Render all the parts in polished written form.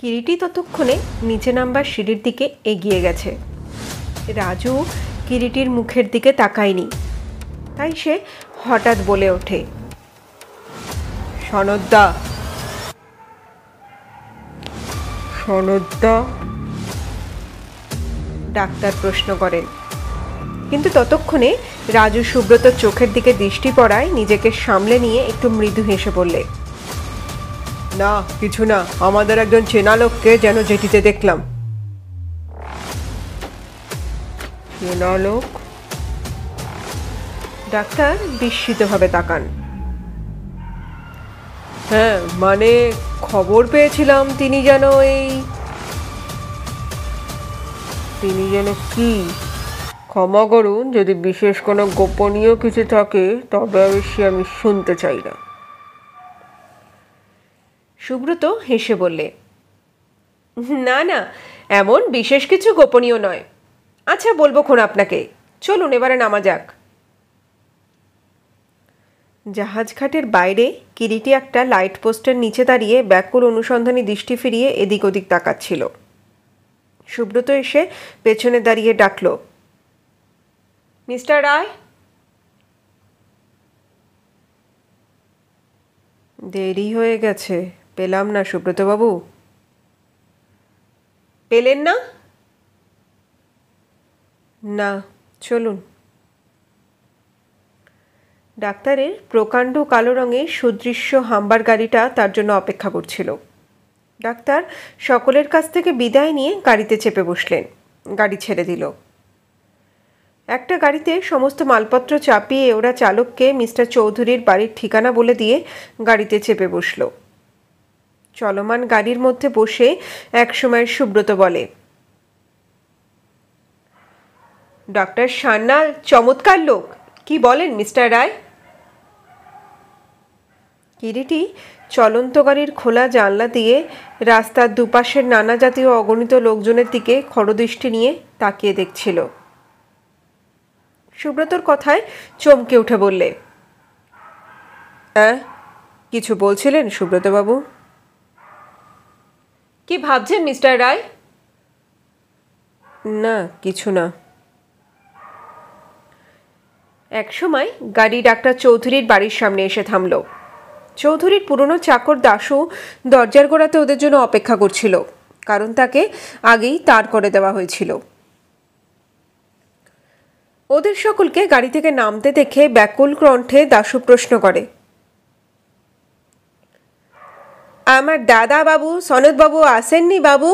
কিরিটি ততক্ষণে নিচে নামবার সিঁড়ির দিকে এগিয়ে গেছে। রাজু কিরিটির মুখের দিকে তাকায়নি, তাই সে হঠাৎ বলে ওঠে, সনদদা। সনদদা? ডাক্তার প্রশ্ন করেন, কিন্তু ততক্ষণে রাজু সুব্রতর চোখের দিকে দৃষ্টি পড়ায় নিজেকে সামলে নিয়ে একটু মৃদু হেসে বললে, না কিছু না, আমাদের একজন চেনা লোককে যেন জেটিতে দেখলাম। চেনা লোক? ডাক্তার বিস্মিতভাবে তাকান। হ্যাঁ, মানে খবর পেয়েছিলাম তিনি যেন কি? ক্ষমা করুন, যদি বিশেষ কোনো গোপনীয় কিছু থাকে তবে অবশ্যই আমি শুনতে চাই না। সুব্রত হেসে বললে, না না, এমন বিশেষ কিছু গোপনীয় নয়। আচ্ছা বলবো খন আপনাকে, চলুন এবারে নামা যাক। জাহাজঘাটের বাইরে কিরিটি একটা লাইট পোস্টের নিচে দাঁড়িয়ে ব্যাকুল অনুসন্ধানী দৃষ্টি ফিরিয়ে এদিক ওদিক তাকাচ্ছিল। সুব্রত এসে পেছনে দাঁড়িয়ে ডাকল, মিস্টার রায়। দেরি হয়ে গেছে, পেলাম না সুব্রতবাবু। পেলেন না? না, চলুন। ডাক্তারের প্রকাণ্ড কালো রঙের সুদৃশ্য হাম্বার গাড়িটা তার জন্য অপেক্ষা করছিল। ডাক্তার সকলের কাছ থেকে বিদায় নিয়ে গাড়িতে চেপে বসলেন। গাড়ি ছেড়ে দিল। একটা গাড়িতে সমস্ত মালপত্র চাপিয়ে ওরা চালককে মিস্টার চৌধুরীর বাড়ির ঠিকানা বলে দিয়ে গাড়িতে চেপে বসল। চলমান গাড়ির মধ্যে বসে একসময় সুব্রত বলে, ডক্টর সান্যাল চমৎকার লোক, কি বলেন মিস্টার রায়? কিরিটি চলন্ত গাড়ির খোলা জানলা দিয়ে রাস্তার দুপাশের নানা জাতীয় অগণিত লোকজনের দিকে খরদৃষ্টি নিয়ে তাকিয়ে দেখছিল। সুব্রতর কথায় চমকে উঠে বললে, কিছু বলছিলেন সুব্রতবাবু? কি ভাবছেন মিস্টার রায়? না, কিছু না। একসময় গাড়ি ডাক্তার চৌধুরীর বাড়ির সামনে এসে থামল। চৌধুরীর পুরনো চাকর দাশু দরজার গোড়াতে ওদের জন্য অপেক্ষা করছিল, কারণ তাকে আগেই তাড় করে দেওয়া হয়েছিল। ওদের সকলকে গাড়ি থেকে নামতে দেখে ব্যাকুল কণ্ঠে দাশু প্রশ্ন করে, আমার দাদা বাবু সনদবাবু আসেননি বাবু?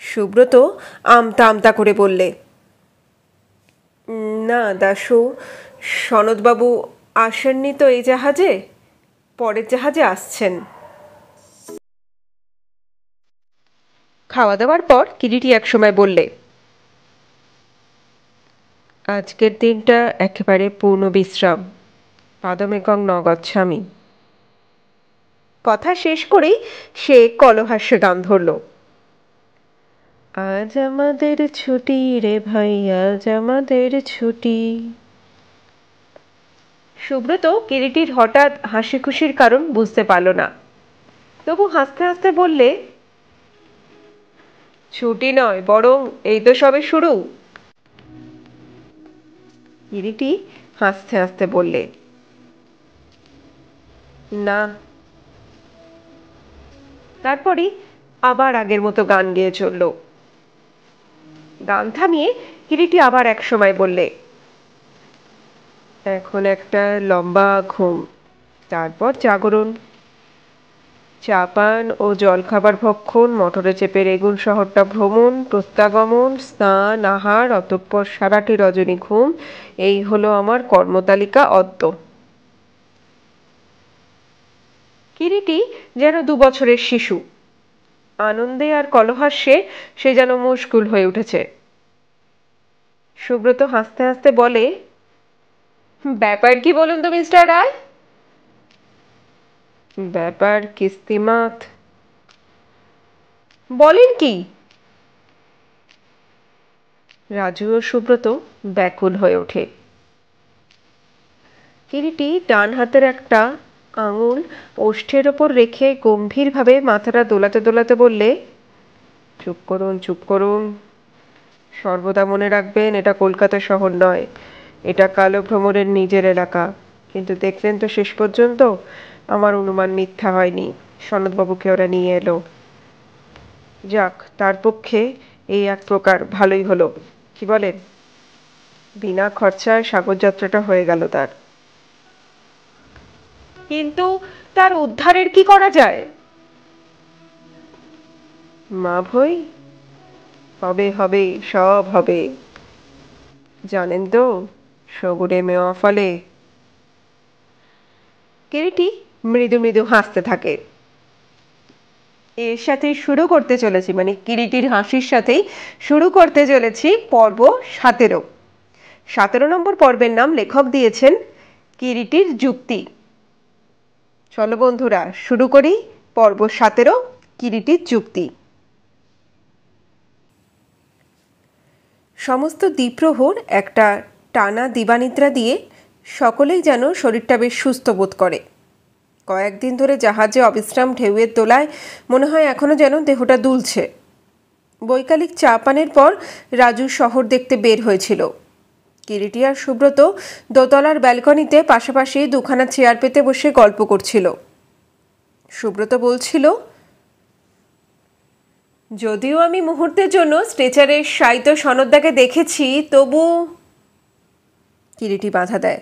সুব্রত আমতা আমতা করে বললে, না দাশু, সনদবাবু আসেননি তো এই জাহাজে, পরের জাহাজে আসছেন। খাওয়া দাওয়ার পর কিরিটি একসময় বললে, আজকের দিনটা একেবারে পূর্ণ বিশ্রাম, পাদমেকং ন গচ্ছামি। কথা শেষ করেই সে কলহাস্যে গান ধরল, আজ আমাদের ছুটি রে ভাই, আজ আমাদের ছুটি। সুব্রত কিরিটির হঠাৎ হাসি খুশির কারণ বুঝতে পারল না, তবু হাসতে হাসতে বললে, ছুটি নয়, বরং এই তো সবে শুরু। কিরিটি হাসতে হাসতে বললে, না। তারপরই আবার আগের মতো গান গেয়ে চলল। গান থামিয়ে কিরিটি আবার এক সময় বললে, এখন একটা লম্বা ঘুম, তারপর জাগরণ, চা পান ও জলখাবার ভক্ষণ, মোটরে চেপে রেগুন শহরটা ভ্রমণ, প্রত্যাগমন, স্নান, আহার, অতঃপর সারাটি রজনী ঘুম, এই হলো আমার কর্মতালিকা অদ্য। কিরিটি যেন 2 বছরের শিশু, আনন্দে আর কলহাস্যে সে যেন মুশকুল হয়ে উঠেছে। সুব্রত হাসতে হাসতে বলে, ব্যাপার কি বলুন তো মিস্টার রায়? ব্যাপার কিস্তিমাত। বলেন কি? রাজু ও সুব্রত ব্যাকুল হয়ে ওঠে। কিরিটি ডান হাতের একটা আঙুল ওষ্ঠের ওপর রেখে গম্ভীরভাবে মাথাটা দোলাতে দোলাতে বললে, চুপ করুন, চুপ করুন। সর্বদা মনে রাখবেন, এটা কলকাতা শহর নয়, এটা কালো ভ্রমরের নিজের এলাকা। কিন্তু দেখলেন তো শেষ পর্যন্ত আমার অনুমান মিথ্যা হয়নি। সনদবাবুকে ওরা নিয়ে এলো। যাক, তার পক্ষে এই এক প্রকার ভালোই হলো, কি বলেন? বিনা খরচায় সাগর যাত্রাটা হয়ে গেল তার। কিন্তু তার উদ্ধারের কি করা যায়? মা ভই, হবে হবে, সব হবে। জানেন তো, সগুড়ে মেওয়া ফলে। কিরিটি মৃদু মৃদু হাসতে থাকে। এর সাথেই শুরু করতে চলেছি, মানে কিরিটির হাসির সাথেই শুরু করতে চলেছি পর্ব 17। 17 নম্বর পর্বের নাম লেখক দিয়েছেন কিরিটির যুক্তি। চলো বন্ধুরা, শুরু করি পর্ব 17, কিরিটির যুক্তি। সমস্ত দ্বিপ্রহর একটা টানা দিবানিদ্রা দিয়ে সকলেই যেন শরীরটা বেশ সুস্থ বোধ করে। কয়েকদিন ধরে জাহাজে অবিশ্রাম ঢেউয়ের দোলায় মনে হয় এখনও যেন দেহটা দুলছে। বৈকালিক চা পানের পর রাজু শহর দেখতে বের হয়েছিল। কিরিটি আর সুব্রত দোতলার ব্যালকনিতে পাশাপাশি দুখানা চেয়ার পেতে বসে গল্প করছিল। সুব্রত বলছিল, যদিও আমি মুহূর্তের জন্য স্ট্রেচারে শায়িত সনদদাকে দেখেছি, তবু। কিরিটি বাধা দেয়।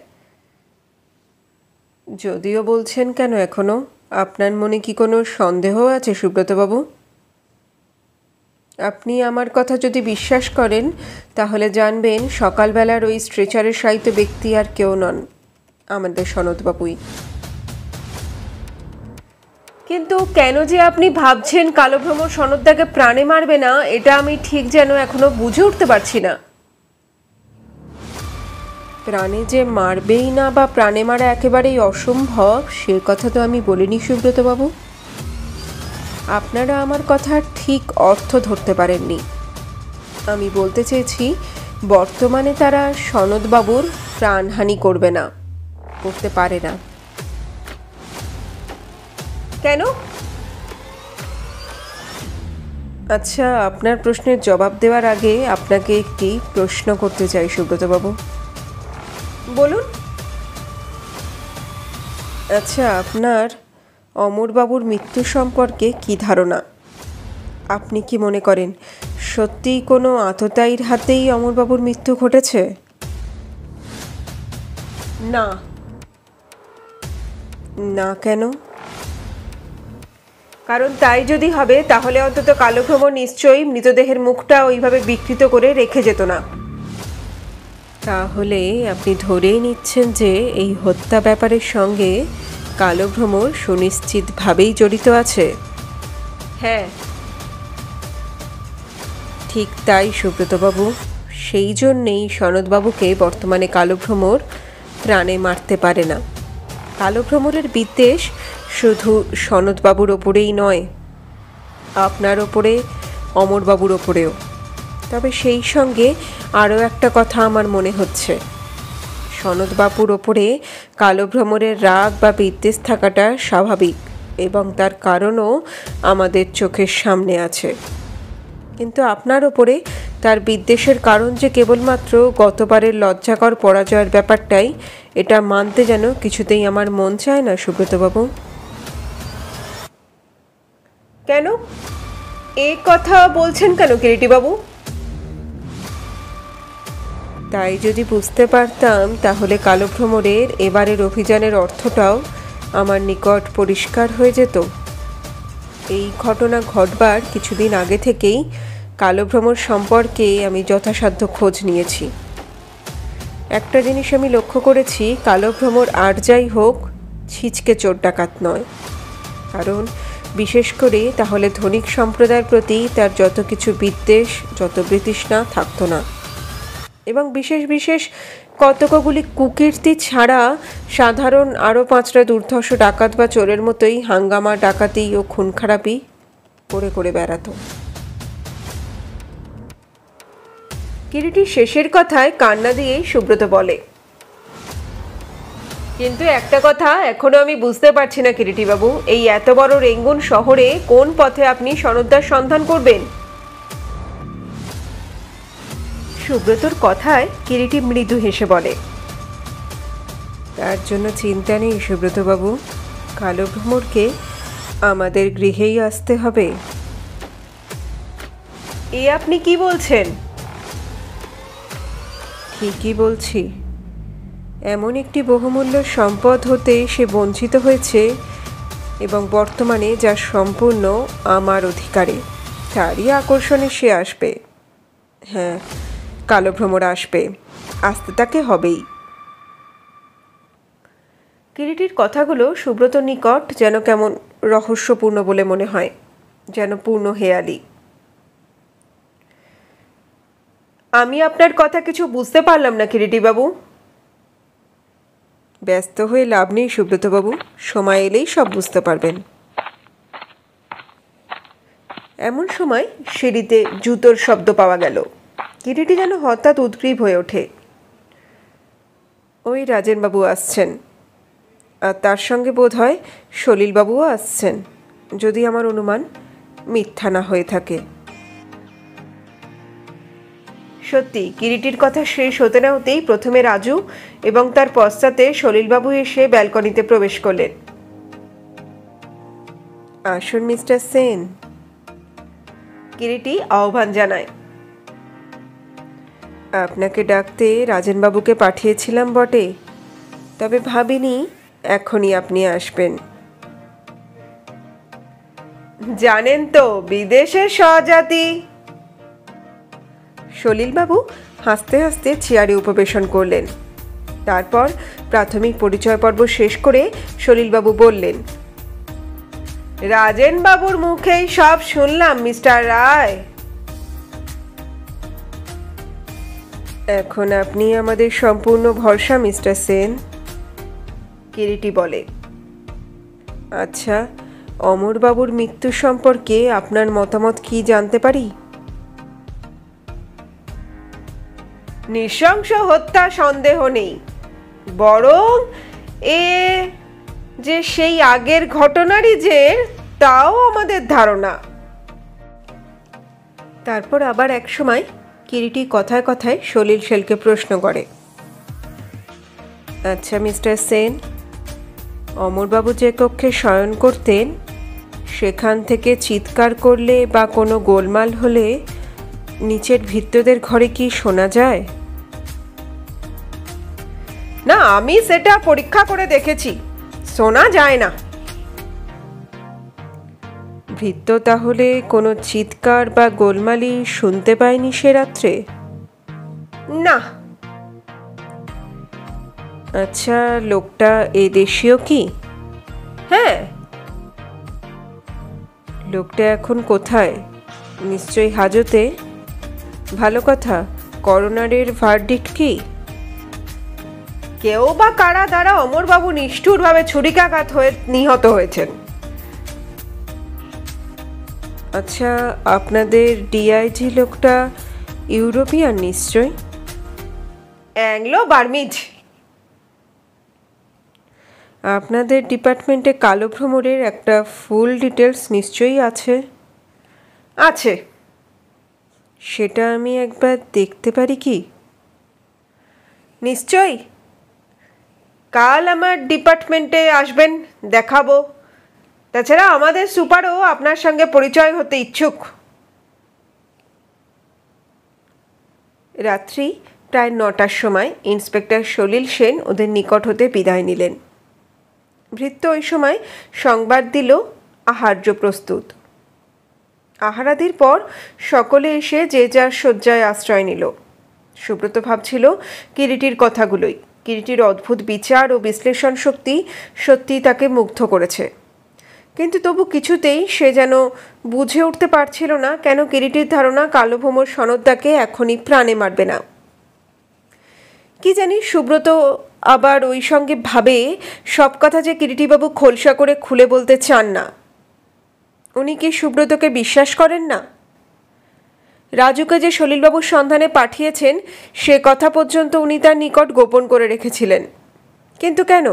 যদিও বলছেন কেন এখনো? আপনার মনে কি কোনো সন্দেহ আছে সুব্রতবাবু? আপনি আমার কথা যদি বিশ্বাস করেন তাহলে জানবেন সকালবেলার ওই স্ট্রেচারে শায়িত ব্যক্তি আর কেউ নন, আমাদের সনদবাবুই। কিন্তু কেন যে আপনি ভাবছেন কালো ভ্রমর সনদদাকে প্রাণে মারবে না, এটা আমি ঠিক যেন এখনো বুঝে উঠতে পারছি না। প্রাণে যে মারবেই না বা প্রাণে মারা একেবারেই অসম্ভব, সে কথা তো আমি বলিনি সুব্রতবাবু। আপনারা আমার কথার ঠিক অর্থ ধরতে পারেননি। আমি বলতে চেয়েছি, বর্তমানে তারা সনদবাবুর প্রাণহানি করবে না, করতে পারে না। কেন? আচ্ছা, আপনার প্রশ্নের জবাব দেওয়ার আগে আপনাকে একটি প্রশ্ন করতে চাই সুব্রতবাবু। বলুন। আচ্ছা, আপনার অমরবাবুর মৃত্যু সম্পর্কে কি ধারণা? আপনি কি মনে করেন সত্যিই কোনো আততায়ীর হাতেই অমরবাবুর মৃত্যু ঘটেছে? না। না কেন? কারণ তাই যদি হবে তাহলে অন্তত কালো ভ্রমর নিশ্চয়ই মৃতদেহের মুখটা ওইভাবে বিকৃত করে রেখে যেত না। তাহলে আপনি ধরেই নিচ্ছেন যে এই হত্যা ব্যাপারের সঙ্গে কালো ভ্রমর সুনিশ্চিতভাবেই জড়িত আছে? হ্যাঁ, ঠিক তাই সুব্রতবাবু। সেই জন্যেই সনদবাবুকে বর্তমানে কালো ভ্রমর প্রাণে মারতে পারে না। কালো ভ্রমরের বিদ্বেষ শুধু সনদবাবুর ওপরেই নয়, আপনার ওপরে, অমরবাবুর ওপরেও। তবে সেই সঙ্গে আরও একটা কথা আমার মনে হচ্ছে, সনদবাবুর ওপরে কালো ভ্রমরের রাগ বা বিদ্বেষ থাকাটা স্বাভাবিক এবং তার কারণও আমাদের চোখের সামনে আছে। কিন্তু আপনার ওপরে তার বিদ্বেষের কারণ যে কেবলমাত্র গতবারের লজ্জাকর পরাজয়ের ব্যাপারটাই, এটা মানতে যেন কিছুতেই আমার মন চায় না সুব্রতবাবু। কেন এই কথা বলছেন কেন কিরিটিবাবু? তাই যদি বুঝতে পারতাম তাহলে কালো ভ্রমরের এবারের অভিযানের অর্থটাও আমার নিকট পরিষ্কার হয়ে যেত। এই ঘটনা ঘটবার কিছুদিন আগে থেকেই কালো ভ্রমর সম্পর্কে আমি যথাসাধ্য খোঁজ নিয়েছি। একটা জিনিস আমি লক্ষ্য করেছি, কালো ভ্রমর আর যাই হোক ছিচকে চোর ডাকাত নয়। কারণ বিশেষ করে তাহলে ধনিক সম্প্রদায়ের প্রতি তার যত কিছু বিদ্বেষ, যত বিতৃষ্ণা থাকতো না। এবং বিশেষ বিশেষ কতকগুলি কুকীর্তি ছাড়া সাধারণ আরও 5টা দুর্ধর্ষ ডাকাত বা চোরের মতোই হাঙ্গামা, ডাকাতি ও খুন খারাপি করে করে বেড়াতো। কিরিটির শেষের কথায় কান্না দিয়েই সুব্রত বলে, কিন্তু একটা কথা এখনো আমি বুঝতে পারছি না কিরিটিবাবু, এই এত বড় রেঙ্গুন শহরে কোন পথে আপনি সনদদার সন্ধান করবেন? সুব্রতর কথায় কিরিটি মৃদু হেসে বলে, তার জন্য চিন্তা নেই সুব্রতবাবু, কালো ভ্রমরকে আমাদের গৃহেই আসতে হবে। এ আপনি কি বলছেন? ঠিকই বলছি। এমন একটি বহুমূল্য সম্পদ হতে সে বঞ্চিত হয়েছে এবং বর্তমানে যা সম্পূর্ণ আমার অধিকারে, তারই আকর্ষণে সে আসবে। হ্যাঁ, কালো ভ্রমর আসবে, আসতে তাকে হবেই। কিরিটির কথাগুলো সুব্রতর নিকট যেন কেমন রহস্যপূর্ণ বলে মনে হয়, যেন পূর্ণ হেয়ালি। আমি আপনার কথা কিছু বুঝতে পারলাম না কিরিটিবাবু। ব্যস্ত হয়ে লাভ নেই সুব্রতবাবু, সময় এলেই সব বুঝতে পারবেন। এমন সময় সিঁড়িতে জুতোর শব্দ পাওয়া গেল। কিরিটি যেন হঠাৎ উদ্গ্রীব হয়ে ওঠে। ওই রাজেনবাবু আসছেন, আর তার সঙ্গে বোধ হয় সলিলবাবুও আসছেন, যদি আমার অনুমান মিথ্যা না হয়ে থাকে। সত্যি কিরিটির কথা শেষ হতে না হতেই প্রথমে রাজু এবং তার পশ্চাতে সলিলবাবু এসে ব্যালকনিতে প্রবেশ করলেন। আসুন মিস্টার সেন, কিরিটি আহ্বান জানায়। আপনাকে ডাকতে রাজেনবাবুকে পাঠিয়েছিলাম বটে, তবে ভাবিনি এখনই আপনি আসবেন। জানেন তো বিদেশের স্বজাতি। সলিলবাবু হাসতে হাসতে চেয়ারে উপবেশন করলেন। তারপর প্রাথমিক পরিচয় পর্ব শেষ করে সলিলবাবু বললেন, রাজেনবাবুর মুখেই সব শুনলাম মিস্টার রায়। এখন আপনি আমাদের সম্পূর্ণ ভরসা মিস্টার সেন, কিরিটি বলে। আচ্ছা, অমরবাবুর মৃত্যু সম্পর্কে আপনার মতামত কি জানতে পারি? নৃশংস হত্যা সন্দেহ নেই, বরং এ যে সেই আগের ঘটনারই যে, তাও আমাদের ধারণা। তারপর আবার এক সময় কিরিটি কথায় কথায় সলিল শেলকে প্রশ্ন করে, আচ্ছা মিস্টার সেন, অমরবাবু যে কক্ষে শয়ন করতেন সেখান থেকে চিৎকার করলে বা কোনো গোলমাল হলে নিচের ভৃত্যদের ঘরে কি শোনা যায়? না, আমি সেটা পরীক্ষা করে দেখেছি, শোনা যায় না। ভৃত্য তাহলে কোনো চিৎকার বা গোলমালি শুনতে পায়নি সে রাত্রে? না। আচ্ছা, লোকটা এ দেশীয় কি? হ্যাঁ। লোকটা এখন কোথায়? নিশ্চয়ই হাজতে। ভালো কথা, করোনারের ভার্ডিক্ট কি? কেউ বা কারা দ্বারা অমরবাবু নিষ্ঠুরভাবে ছুরিকাঘাত হয়ে নিহত হয়েছেন। আচ্ছা, আপনাদের ডিআইজি লোকটা ইউরোপিয়ান নিশ্চয়? Anglo Burmese. আপনাদের ডিপার্টমেন্টে কালো ভ্রমরের একটা ফুল ডিটেলস নিশ্চয়ই আছে? আছে। সেটা আমি একবার দেখতে পারি কি? নিশ্চয়ই, কাল আমার ডিপার্টমেন্টে আসবেন, দেখাবো। তাছাড়া আমাদের সুপারও আপনার সঙ্গে পরিচয় হতে ইচ্ছুক। রাত্রি প্রায় 9টার সময় ইন্সপেক্টর সলিল সেন ওদের নিকট হতে বিদায় নিলেন। ভৃত্য ওই সময় সংবাদ দিল আহার্য প্রস্তুত। আহারাদির পর সকলে এসে যে যার শয্যায় আশ্রয় নিল। সুব্রত ভাবছিল কিরিটির কথাগুলোই। কিরিটির অদ্ভুত বিচার ও বিশ্লেষণ শক্তি সত্যিই তাকে মুগ্ধ করেছে, কিন্তু তবু কিছুতেই সে যেন বুঝে উঠতে পারছিল না কেন কিরিটির ধারণা কালো ভ্রমর সনদদাকে এখনই প্রাণে মারবে না। কি জানি সুব্রত আবার ওই সঙ্গে ভাবে সব কথা যে কিরিটিবাবু খোলসা করে খুলে বলতে চান না। উনি কি সুব্রতকে বিশ্বাস করেন না? রাজুকে যে সলিলবাবুর সন্ধানে পাঠিয়েছেন সে কথা পর্যন্ত উনি তার নিকট গোপন করে রেখেছিলেন। কিন্তু কেন?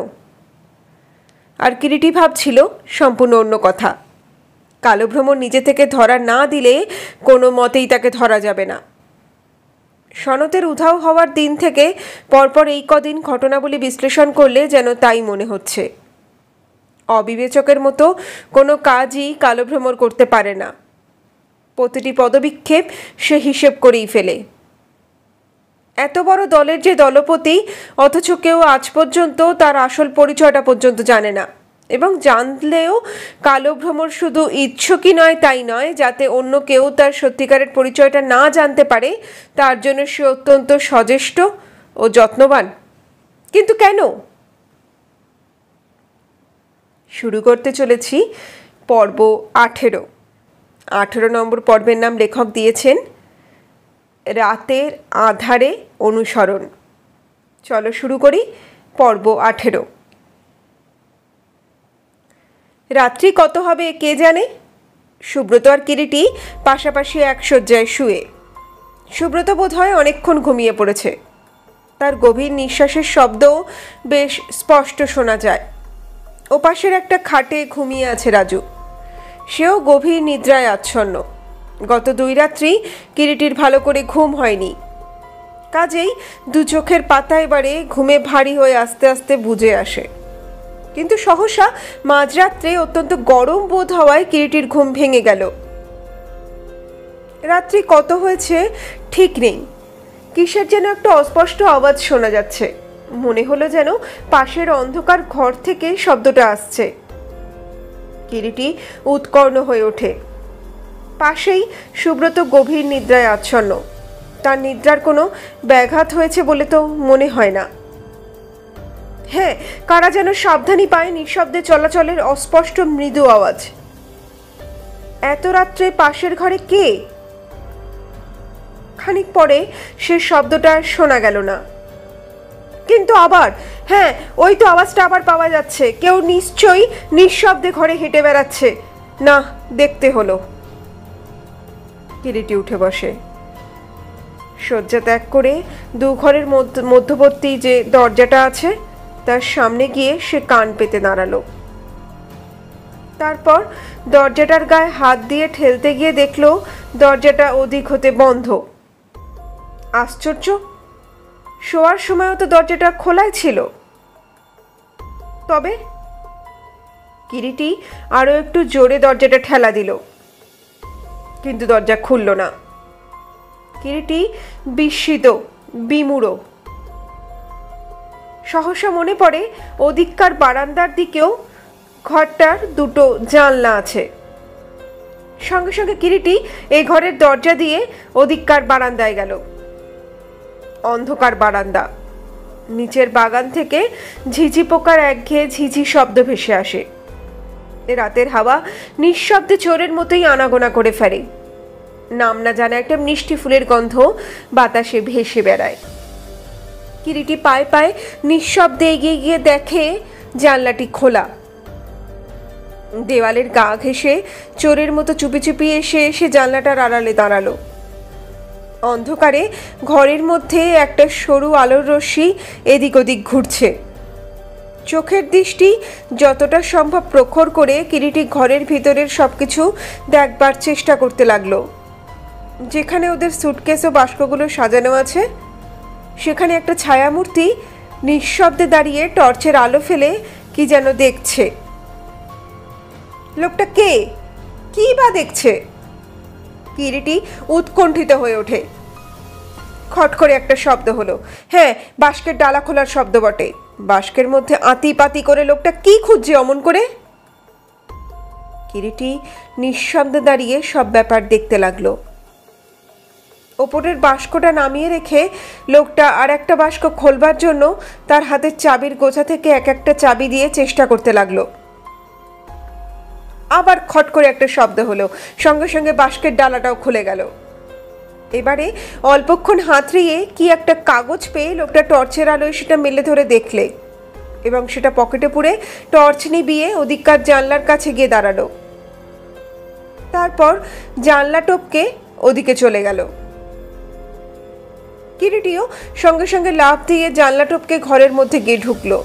আর কিরিটি ভাবছিল সম্পূর্ণ অন্য কথা। কালো ভ্রমর নিজে থেকে ধরা না দিলে কোনো মতেই তাকে ধরা যাবে না। সনতের উধাও হওয়ার দিন থেকে পরপর এই কদিন ঘটনাবলী বিশ্লেষণ করলে যেন তাই মনে হচ্ছে। অবিবেচকের মতো কোনো কাজই কালো ভ্রমর করতে পারে না। প্রতিটি পদবিক্ষেপ সে হিসেব করেই ফেলে। এত বড় দলের যে দলপতি, অথচ কেউ আজ পর্যন্ত তার আসল পরিচয়টা পর্যন্ত জানে না, এবং জানলেও কালো ভ্রমর শুধু ইচ্ছুকই নয় তাই নয়, যাতে অন্য কেউ তার সত্যিকারের পরিচয়টা না জানতে পারে তার জন্য সে অত্যন্ত সচেষ্ট ও যত্নবান। কিন্তু কেন? শুরু করতে চলেছি পর্ব 18। 18 নম্বর পর্বের নাম লেখক দিয়েছেন রাতের আধারে অনুসরণ। চলো শুরু করি পর্ব 18। রাত্রি কত হবে কে জানে। সুব্রত আর কিরিটি পাশাপাশি এক শয্যায় শুয়ে। সুব্রত বোধহয় অনেকক্ষণ ঘুমিয়ে পড়েছে। তার গভীর নিঃশ্বাসের শব্দও বেশ স্পষ্ট শোনা যায়। ওপাশের একটা খাটে ঘুমিয়ে আছে রাজু। সেও গভীর নিদ্রায় আচ্ছন্ন। গত 2 রাত্রি কিরিটির ভালো করে ঘুম হয়নি। কাজেই দু চোখের পাতা এবারে ঘুমে ভারী হয়ে আস্তে আস্তে বুজে আসে। কিন্তু সহসা মাঝরাত্রে অত্যন্ত গরম বোধ হওয়ায় কিরিটির ঘুম ভেঙে গেল। রাত্রি কত হয়েছে ঠিক নেই। কিসের যেন একটা অস্পষ্ট আওয়াজ শোনা যাচ্ছে। মনে হলো যেন পাশের অন্ধকার ঘর থেকে শব্দটা আসছে। কিরিটি উৎকর্ণ হয়ে ওঠে। পাশেই সুব্রত গভীর নিদ্রায় আচ্ছন্ন। তার নিদ্রার কোনো ব্যাঘাত হয়েছে বলে তো মনে হয় না। হ্যাঁ, কারা যেন সাবধানী পায় নিঃশব্দে চলাচলের অস্পষ্ট মৃদু আওয়াজ। এত রাত্রে পাশের ঘরে কে? খানিক পরে সে শব্দটা শোনা গেল না। কিন্তু আবার, হ্যাঁ, ওই তো আওয়াজটা আবার পাওয়া যাচ্ছে। কেউ নিশ্চয়ই নিঃশব্দে ঘরে হেঁটে বেড়াচ্ছে। না, দেখতে হলো। কিরিটি উঠে বসে। শয্যা ত্যাগ করে দু ঘরের মধ্যবর্তী যে দরজাটা আছে তার সামনে গিয়ে সে কান পেতে দাঁড়ালো। তারপর দরজাটার গায়ে হাত দিয়ে ঠেলতে গিয়ে দেখলো দরজাটা ওদিক হতে বন্ধ। আশ্চর্য, শোয়ার সময়ও তো দরজাটা খোলাই ছিল। তবে কিরিটি আরো একটু জোরে দরজাটা ঠেলা দিল, কিন্তু দরজা খুলল না। কিরিটি বিস্মিত, বিমূঢ়। সহসা মনে পড়ে ওদিককার বারান্দার দিকেও ঘরটার দুটো জানলা আছে। সঙ্গে সঙ্গে কিরিটি এই ঘরের দরজা দিয়ে ওদিককার বারান্দায় গেল। অন্ধকার বারান্দা। নিচের বাগান থেকে ঝিঝি পোকার একঘেয়ে ঝিঝি শব্দ ভেসে আসে। রাতের হাওয়া নিঃশব্দে চোরের মতোই আনাগোনা করে ফেলে। নাম না জানা একটা মিষ্টি ফুলের গন্ধ বাতাসে ভেসে বেড়ায়। কিরিটি পায়ে পায়ে নিঃশব্দে এগিয়ে গিয়ে দেখে জানলাটি খোলা। দেওয়ালের গা ঘেঁষে চোরের মতো চুপি চুপি এসে এসে জানলাটার আড়ালে দাঁড়ালো। অন্ধকারে ঘরের মধ্যে একটা সরু আলোর রশ্মি এদিক ওদিক ঘুরছে। চোখের দৃষ্টি যতটা সম্ভব প্রখর করে কিরিটি ঘরের ভিতরের সবকিছু দেখবার চেষ্টা করতে লাগলো। যেখানে ওদের সুটকেস ও বাস্কগুলো সাজানো আছে সেখানে একটা ছায়ামূর্তি নিঃশব্দে দাঁড়িয়ে টর্চের আলো ফেলে কি যেন দেখছে। লোকটা কে? কি বা দেখছে? কিরিটি উৎকণ্ঠিত হয়ে ওঠে। খট করে একটা শব্দ হলো। হ্যাঁ, বাস্কের ডালা খোলার শব্দ বটে। বাস্কের মধ্যে আতি পাতি করে লোকটা কি খুঁজছে অমন করে? কিরিটি নিঃশব্দে দাঁড়িয়ে সব ব্যাপার দেখতে লাগলো। ওপরের বাস্কটা নামিয়ে রেখে লোকটা আর একটা বাস্ক খোলবার জন্য তার হাতের চাবির গোছা থেকে এক একটা চাবি দিয়ে চেষ্টা করতে লাগলো। আবার খট করে একটা শব্দ হলো। সঙ্গে সঙ্গে বাস্কের ডালাটাও খুলে গেল। এবারে অল্পক্ষণ হাতড়িয়ে কি একটা কাগজ পেয়ে লোকটা টর্চের আলোয় সেটা মেলে ধরে দেখলে এবং সেটা পকেটে পুরে টর্চ নিভিয়ে ওদিককার জানলার কাছে গিয়ে দাঁড়ালো। তারপর জানলা টপকে ওদিকে চলে গেল। কিরিটিও সঙ্গে সঙ্গে লাফ দিয়ে জানলা টপকে ঘরের মধ্যে গিয়ে ঢুকলো।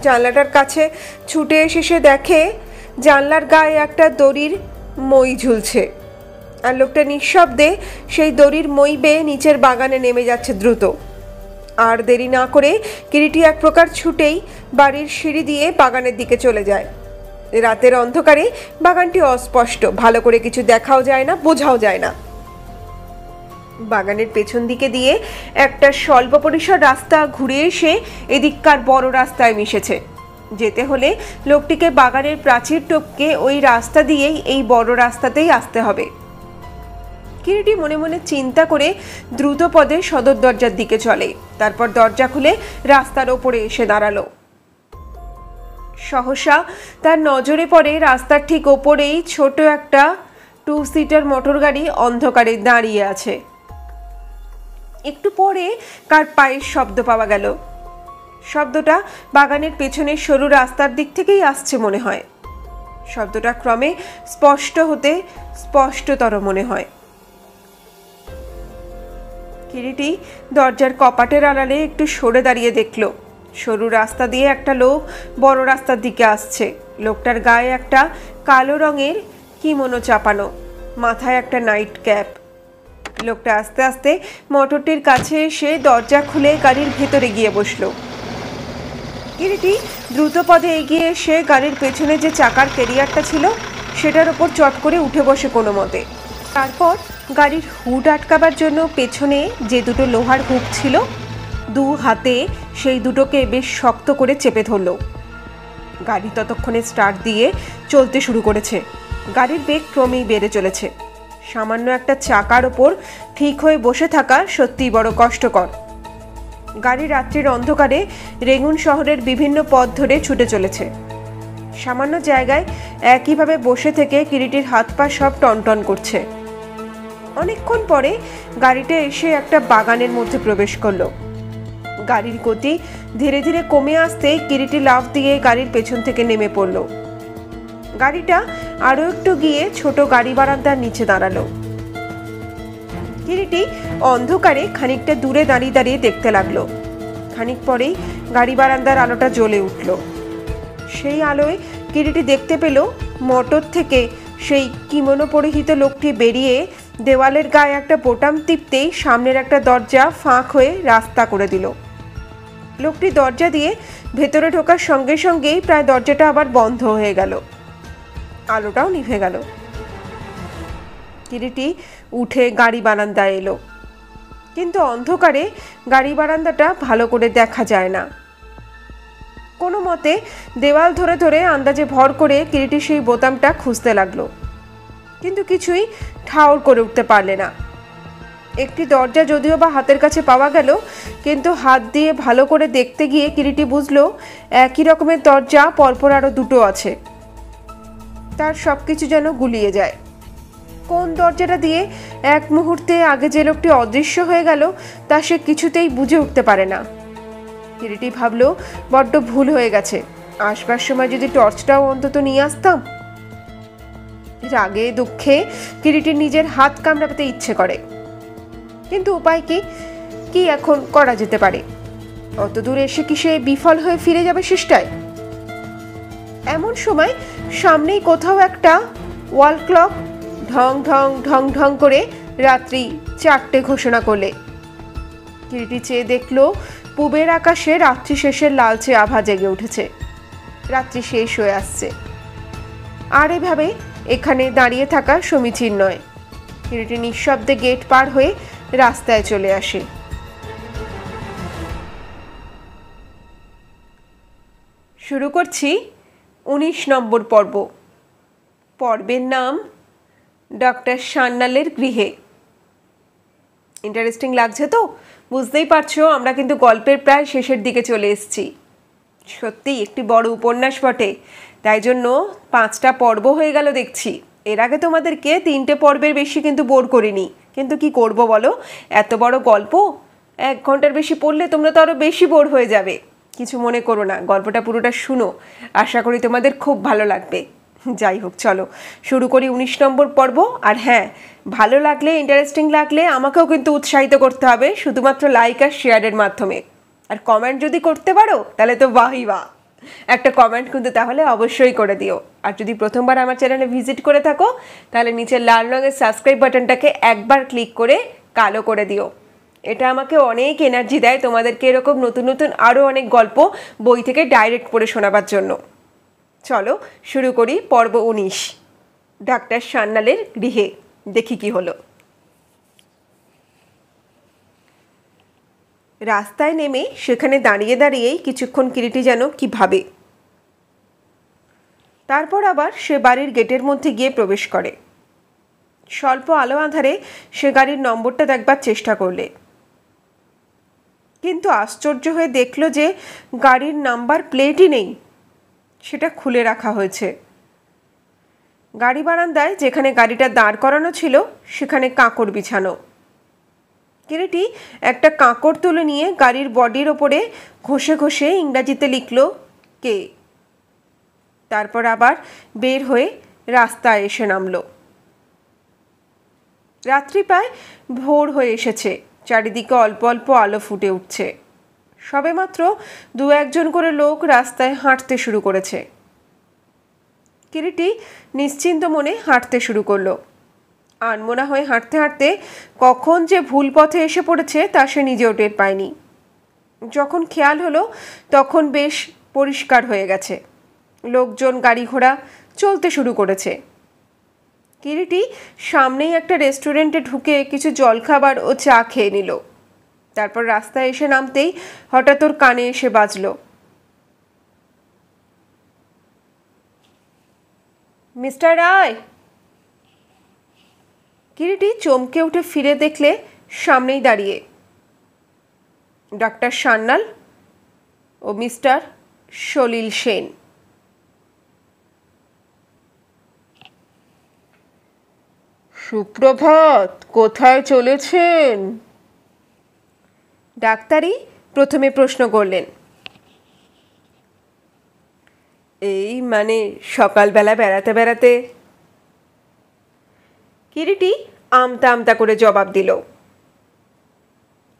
জানলাটার কাছে ছুটে এসে সে দেখে জানলার গায়ে একটা দড়ির মই ঝুলছে, আর লোকটা নিঃশব্দে সেই দড়ির মই বেয়ে নিচের বাগানে নেমে যাচ্ছে দ্রুত। আর দেরি না করে কিরিটি এক প্রকার ছুটেই বাড়ির সিঁড়ি দিয়ে বাগানের দিকে চলে যায়। রাতের অন্ধকারে বাগানটি অস্পষ্ট, ভালো করে কিছু দেখাও যায় না, বোঝাও যায় না। বাগানের পেছন দিকে দিয়ে একটা স্বল্প পরিসর রাস্তা ঘুরে এসে এদিককার বড় রাস্তায় মিশেছে। যেতে হলে লোকটিকে বাগানের প্রাচীর টপকে ওই রাস্তা দিয়েই এই বড় রাস্তাতেই আসতে হবে। কিরিটি মনে মনে চিন্তা করে দ্রুত পদে সদর দরজার দিকে চলে। তারপর দরজা খুলে রাস্তার ওপরে এসে দাঁড়ালো। সহসা তার নজরে পড়ে রাস্তার ঠিক ওপরেই ছোট একটা 2 সিটার মোটর গাড়ি অন্ধকারে দাঁড়িয়ে আছে। একটু পরে কার পায়ের শব্দ পাওয়া গেল। শব্দটা বাগানের পেছনের সরু রাস্তার দিক থেকেই আসছে মনে হয়। শব্দটা ক্রমে স্পষ্ট হতে স্পষ্টতর মনে হয়। কিরিটি দরজার কপাটের আড়ালে একটু সরে দাঁড়িয়ে দেখল সরু রাস্তা দিয়ে একটা লোক বড় রাস্তার দিকে আসছে। লোকটার গায়ে একটা কালো রঙের কিমোনো চাপানো, মাথায় একটা নাইট ক্যাপ। লোকটা আস্তে আস্তে মোটরটির কাছে এসে দরজা খুলে গাড়ির ভেতরে গিয়ে বসলো। কিরিটি দ্রুত পদে এগিয়ে এসে গাড়ির পেছনে যে চাকার ক্যারিয়ারটা ছিল সেটার ওপর চট করে উঠে বসে কোনো মতে। তারপর গাড়ির হুড আটকাবার জন্য পেছনে যে দুটো লোহার হুক ছিল, 2 হাতে সেই দুটোকে বেশ শক্ত করে চেপে ধরল। গাড়ি ততক্ষণে স্টার্ট দিয়ে চলতে শুরু করেছে। গাড়ির বেগ ক্রমেই বেড়ে চলেছে। সামান্য একটা চাকার ওপর ঠিক হয়ে বসে থাকা সত্যিই বড় কষ্টকর। গাড়ি রাত্রির অন্ধকারে রেঙ্গুন শহরের বিভিন্ন পথ ধরে ছুটে চলেছে। সামান্য জায়গায় একইভাবে বসে থেকে কিরিটির হাত পা সব টনটন করছে। অনেকক্ষণ পরে গাড়িটা এসে একটা বাগানের মধ্যে প্রবেশ করলো। গাড়ির গতি ধীরে ধীরে কমে আসতে কিরিটি লাফ দিয়ে গাড়ির পেছন থেকে নেমে পড়ল। গাড়িটা আরো একটু গিয়ে ছোট গাড়ি বারান্দার নিচে দাঁড়ালো। কিরিটি অন্ধকারে খানিকটা দূরে দাঁড়িয়ে দাঁড়িয়ে দেখতে লাগলো। খানিক পরেই গাড়ি বারান্দার আলোটা জ্বলে উঠল। সেই আলোয় কিরিটি দেখতে পেল মোটর থেকে সেই কিমোনো পরিহিত লোকটি বেরিয়ে দেওয়ালের গায়ে একটা বোতাম টিপতেই সামনের একটা দরজা ফাঁক হয়ে রাস্তা করে দিল। লোকটি দরজা দিয়ে ভেতরে ঢোকার সঙ্গে সঙ্গেই প্রায় দরজাটা আবার বন্ধ হয়ে গেল। আলোটাও নিভে গেল। কিরিটি উঠে গাড়ি বারান্দায় এলো, কিন্তু অন্ধকারে গাড়ি বারান্দাটা ভালো করে দেখা যায় না। কোনো মতে দেওয়াল ধরে ধরে আন্দাজে ভর করে কিরিটি সেই বোতামটা খুঁজতে লাগলো, কিন্তু কিছুই ঠাউর করে উঠতে পারলে না। একটি দরজা যদিও বা হাতের কাছে পাওয়া গেল, কিন্তু হাত দিয়ে ভালো করে দেখতে গিয়ে কিরিটি বুঝলো একই রকমের দরজা পরপর আরো 2টো আছে। তার সব কিছু যেন গুলিয়ে যায়। কোন দরজাটা দিয়ে এক মুহূর্তে আগে যে লোকটি অদৃশ্য হয়ে গেল তা সে কিছুতেই বুঝে উঠতে পারে না। কিরিটি ভাবলো বড্ড ভুল হয়ে গেছে, আসবার সময় যদি টর্চটাও অন্তত নিয়ে আসতাম। রাগে দুঃখে কিরিটির নিজের হাত কামড়াতে ইচ্ছে করে, কিন্তু উপায় কি এখন করা যেতে পারে? অত দূর এসে কি সে বিফল হয়ে ফিরে যাবে শেষটায়? এমন সময় সামনেই কোথাও একটা ওয়াল ক্লক ঢং ঢং ঢং ঢং করে রাত্রি 4টে ঘোষণা করলে। কিরিটি চেয়ে দেখলো পূবের আকাশে রাত্রি শেষের লালচে আভা জেগে উঠেছে। রাত্রি শেষ হয়ে আসছে। আর এভাবে এখানে দাঁড়িয়ে থাকা সমীচীন নয়। কিরিটি নিঃশব্দে গেট পার হয়ে রাস্তায় চলে আসে। শুরু করছি 19 নম্বর পর্ব। পর্বের নাম ডক্টর সান্যালের গৃহে। ইন্টারেস্টিং লাগছে তো? বুঝতেই পারছো আমরা কিন্তু গল্পের প্রায় শেষের দিকে চলে এসেছি। সত্যিই একটি বড় উপন্যাস বটে, তাই জন্য 5টা পর্ব হয়ে গেল দেখছি। এর আগে তোমাদেরকে 3টে পর্বের বেশি কিন্তু বোর করিনি, কিন্তু কি করব বলো, এত বড় গল্প 1 ঘন্টার বেশি পড়লে তোমরা তো আরও বেশি বোর হয়ে যাবে। কিছু মনে করো না, গল্পটা পুরোটা শুনো, আশা করি তোমাদের খুব ভালো লাগবে। যাই হোক, চলো শুরু করি 19 নম্বর পর্ব। আর হ্যাঁ, ভালো লাগলে, ইন্টারেস্টিং লাগলে আমাকেও কিন্তু উৎসাহিত করতে হবে, শুধুমাত্র লাইক আর শেয়ারের মাধ্যমে। আর কমেন্ট যদি করতে পারো তাহলে তো বাহি বাহ। একটা কমেন্ট কিন্তু তাহলে অবশ্যই করে দিও। আর যদি প্রথমবার আমার চ্যানেলে ভিজিট করে থাকো তাহলে নিচের লাল রঙের সাবস্ক্রাইব বাটনটাকে একবার ক্লিক করে কালো করে দিও। এটা আমাকে অনেক এনার্জি দেয় তোমাদেরকে এরকম নতুন নতুন আরও অনেক গল্প বই থেকে ডাইরেক্ট পড়ে শোনাবার জন্য। চলো শুরু করি পর্ব 19, ডাক্তার সান্যালের গৃহে। দেখি কি হলো। রাস্তায় নেমে সেখানে দাঁড়িয়ে দাঁড়িয়েই কিছুক্ষণ কিরিটি যেন কি ভাবে। তারপর আবার সে বাড়ির গেটের মধ্যে গিয়ে প্রবেশ করে। স্বল্প আলো আঁধারে সে গাড়ির নম্বরটা দেখবার চেষ্টা করলে, কিন্তু আশ্চর্য হয়ে দেখল যে গাড়ির নাম্বার প্লেটই নেই, সেটা খুলে রাখা হয়েছে। গাড়ি বারান্দায় যেখানে গাড়িটা দাঁড় করানো ছিল সেখানে কাঁকড় বিছানো। কিরিটি একটা কাঁকড় তুলে নিয়ে গাড়ির বডির ওপরে ঘষে ঘষে ইংরাজিতে লিখল কে। তারপর আবার বের হয়ে রাস্তায় এসে নামল। রাত্রি প্রায় ভোর হয়ে এসেছে, চারিদিকে অল্প অল্প আলো ফুটে উঠছে। সবেমাত্র 2-1 করে লোক রাস্তায় হাঁটতে শুরু করেছে। কিরিটি নিশ্চিন্ত মনে হাঁটতে শুরু করলো। আনমনা হয়ে হাঁটতে হাঁটতে কখন যে ভুল পথে এসে পড়েছে তা সে নিজেও টের পায়নি। যখন খেয়াল হলো তখন বেশ পরিষ্কার হয়ে গেছে, লোকজন গাড়ি ঘোড়া চলতে শুরু করেছে। কিরিটি সামনেই একটা রেস্টুরেন্টে ঢুকে কিছু জলখাবার ও চা খেয়ে নিল। তারপর রাস্তায় এসে নামতেই হঠাৎ ওর কানে এসে বাজল, মিস্টার রায়। কিরিটি চমকে উঠে ফিরে দেখলে সামনেই দাঁড়িয়ে ডাক্তার সান্যাল ও মিস্টার সলিল সেন। সুপ্রভাত, কোথায় চলেছেন? ডাক্তারই প্রথমে প্রশ্ন করলেন। এই সকালবেলা বেড়াতে বেড়াতে। কিরিটি আমতা আমতা করে জবাব দিল।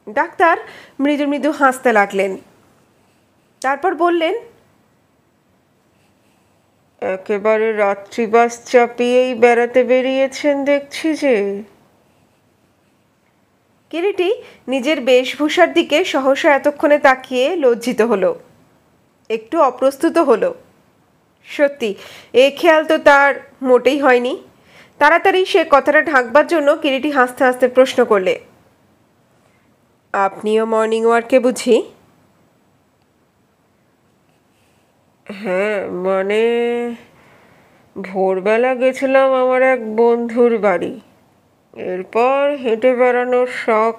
ডাক্তার মৃদু মৃদু হাসতে লাগলেন। তারপর বললেন, একেবারে রাত্রিবাস চাপিয়েই বেড়াতে বেরিয়েছেন দেখছি যে। কিরিটি নিজের বেশভূষার দিকে সহসা এতক্ষণে তাকিয়ে লজ্জিত হলো, একটু অপ্রস্তুত হলো। সত্যি এ খেয়াল তো তার মোটেই হয়নি। তাড়াতাড়ি সে কথাটা ঢাকবার জন্য কিরিটি হাসতে হাসতে প্রশ্ন করলে, আপনিও মর্নিং ওয়ার্কে বুঝি? হ্যাঁ, ভোরবেলা গেছিলাম আমার এক বন্ধুর বাড়ি। এরপর হেঁটে বেড়ানোর শখ,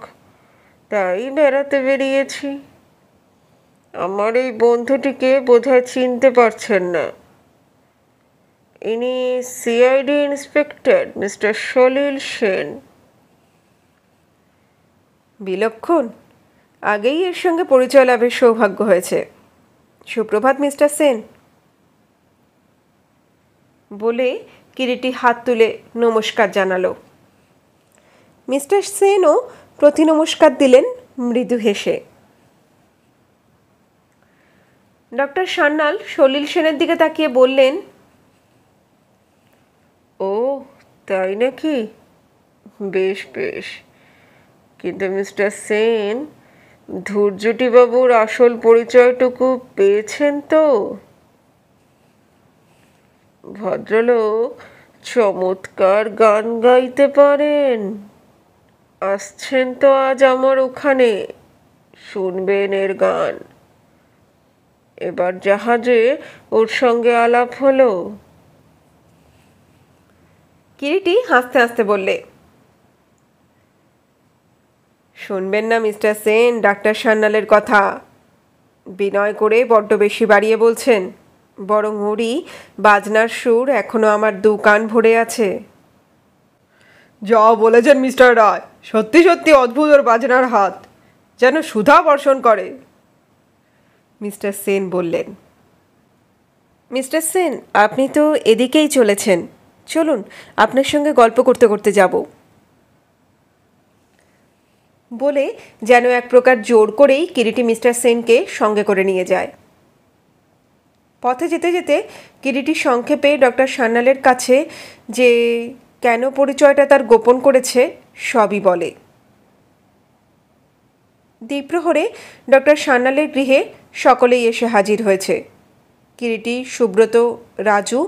তাই বেড়াতে বেরিয়েছি। আমার এই বন্ধুটিকে বোধহয় চিনতে পারছেন না। ইনি সিআইডি ইন্সপেক্টর মিস্টার সলিল সেন। বিলক্ষণ, আগেই এর সঙ্গে পরিচয় লাভের সৌভাগ্য হয়েছে। সুপ্রভাত মিস্টার সেন। বলে কিরিটি হাত তুলে নমস্কার জানালো। মিস্টার সেনও প্রতি নমস্কার দিলেন মৃদু হেসে। ডক্টর সান্যাল সলিল সেনের দিকে তাকিয়ে বললেন, ও তাই নাকি? বেশ বেশ। কিন্তু মিস্টার সেন, ধূর্যটিবাবুর আসল পরিচয়টুকু পেয়েছেন তো? ভদ্রলোক চমৎকার গান গাইতে পারেন। আসছেন তো আজ আমার ওখানে, শুনবেন এর গান। এবার জাহাজে ওর সঙ্গে আলাপ হলো। কিরিটি হাসতে হাসতে বললে, শুনবেন না মিস্টার সেন ডাক্তার সান্যালের কথা? বিনয় করে বড্ড বেশি বাড়িয়ে বলছেন। বরং ওরই বাজনার সুর এখনো আমার 2 কান ভরে আছে। যা বলেছেন মিস্টার রায়, সত্যি সত্যি অদ্ভুত ওর বাজনার হাত, যেন সুধা বর্ষণ করে। মিস্টার সেন বললেন। মিস্টার সেন, আপনি তো এদিকেই চলেছেন, চলুন আপনার সঙ্গে গল্প করতে করতে যাব। বলে যেন এক প্রকার জোর করেই কিরিটি মিস্টার সেনকে সঙ্গে করে নিয়ে যায়। পথে যেতে যেতে কিরিটি সংক্ষেপে ডক্টর সান্যালের কাছে যে কেন পরিচয়টা তার গোপন করেছে সবই বলে। দ্বিপ্রহরে ডক্টর সান্যালের গৃহে সকলেই এসে হাজির হয়েছে। কিরিটি, সুব্রত, রাজু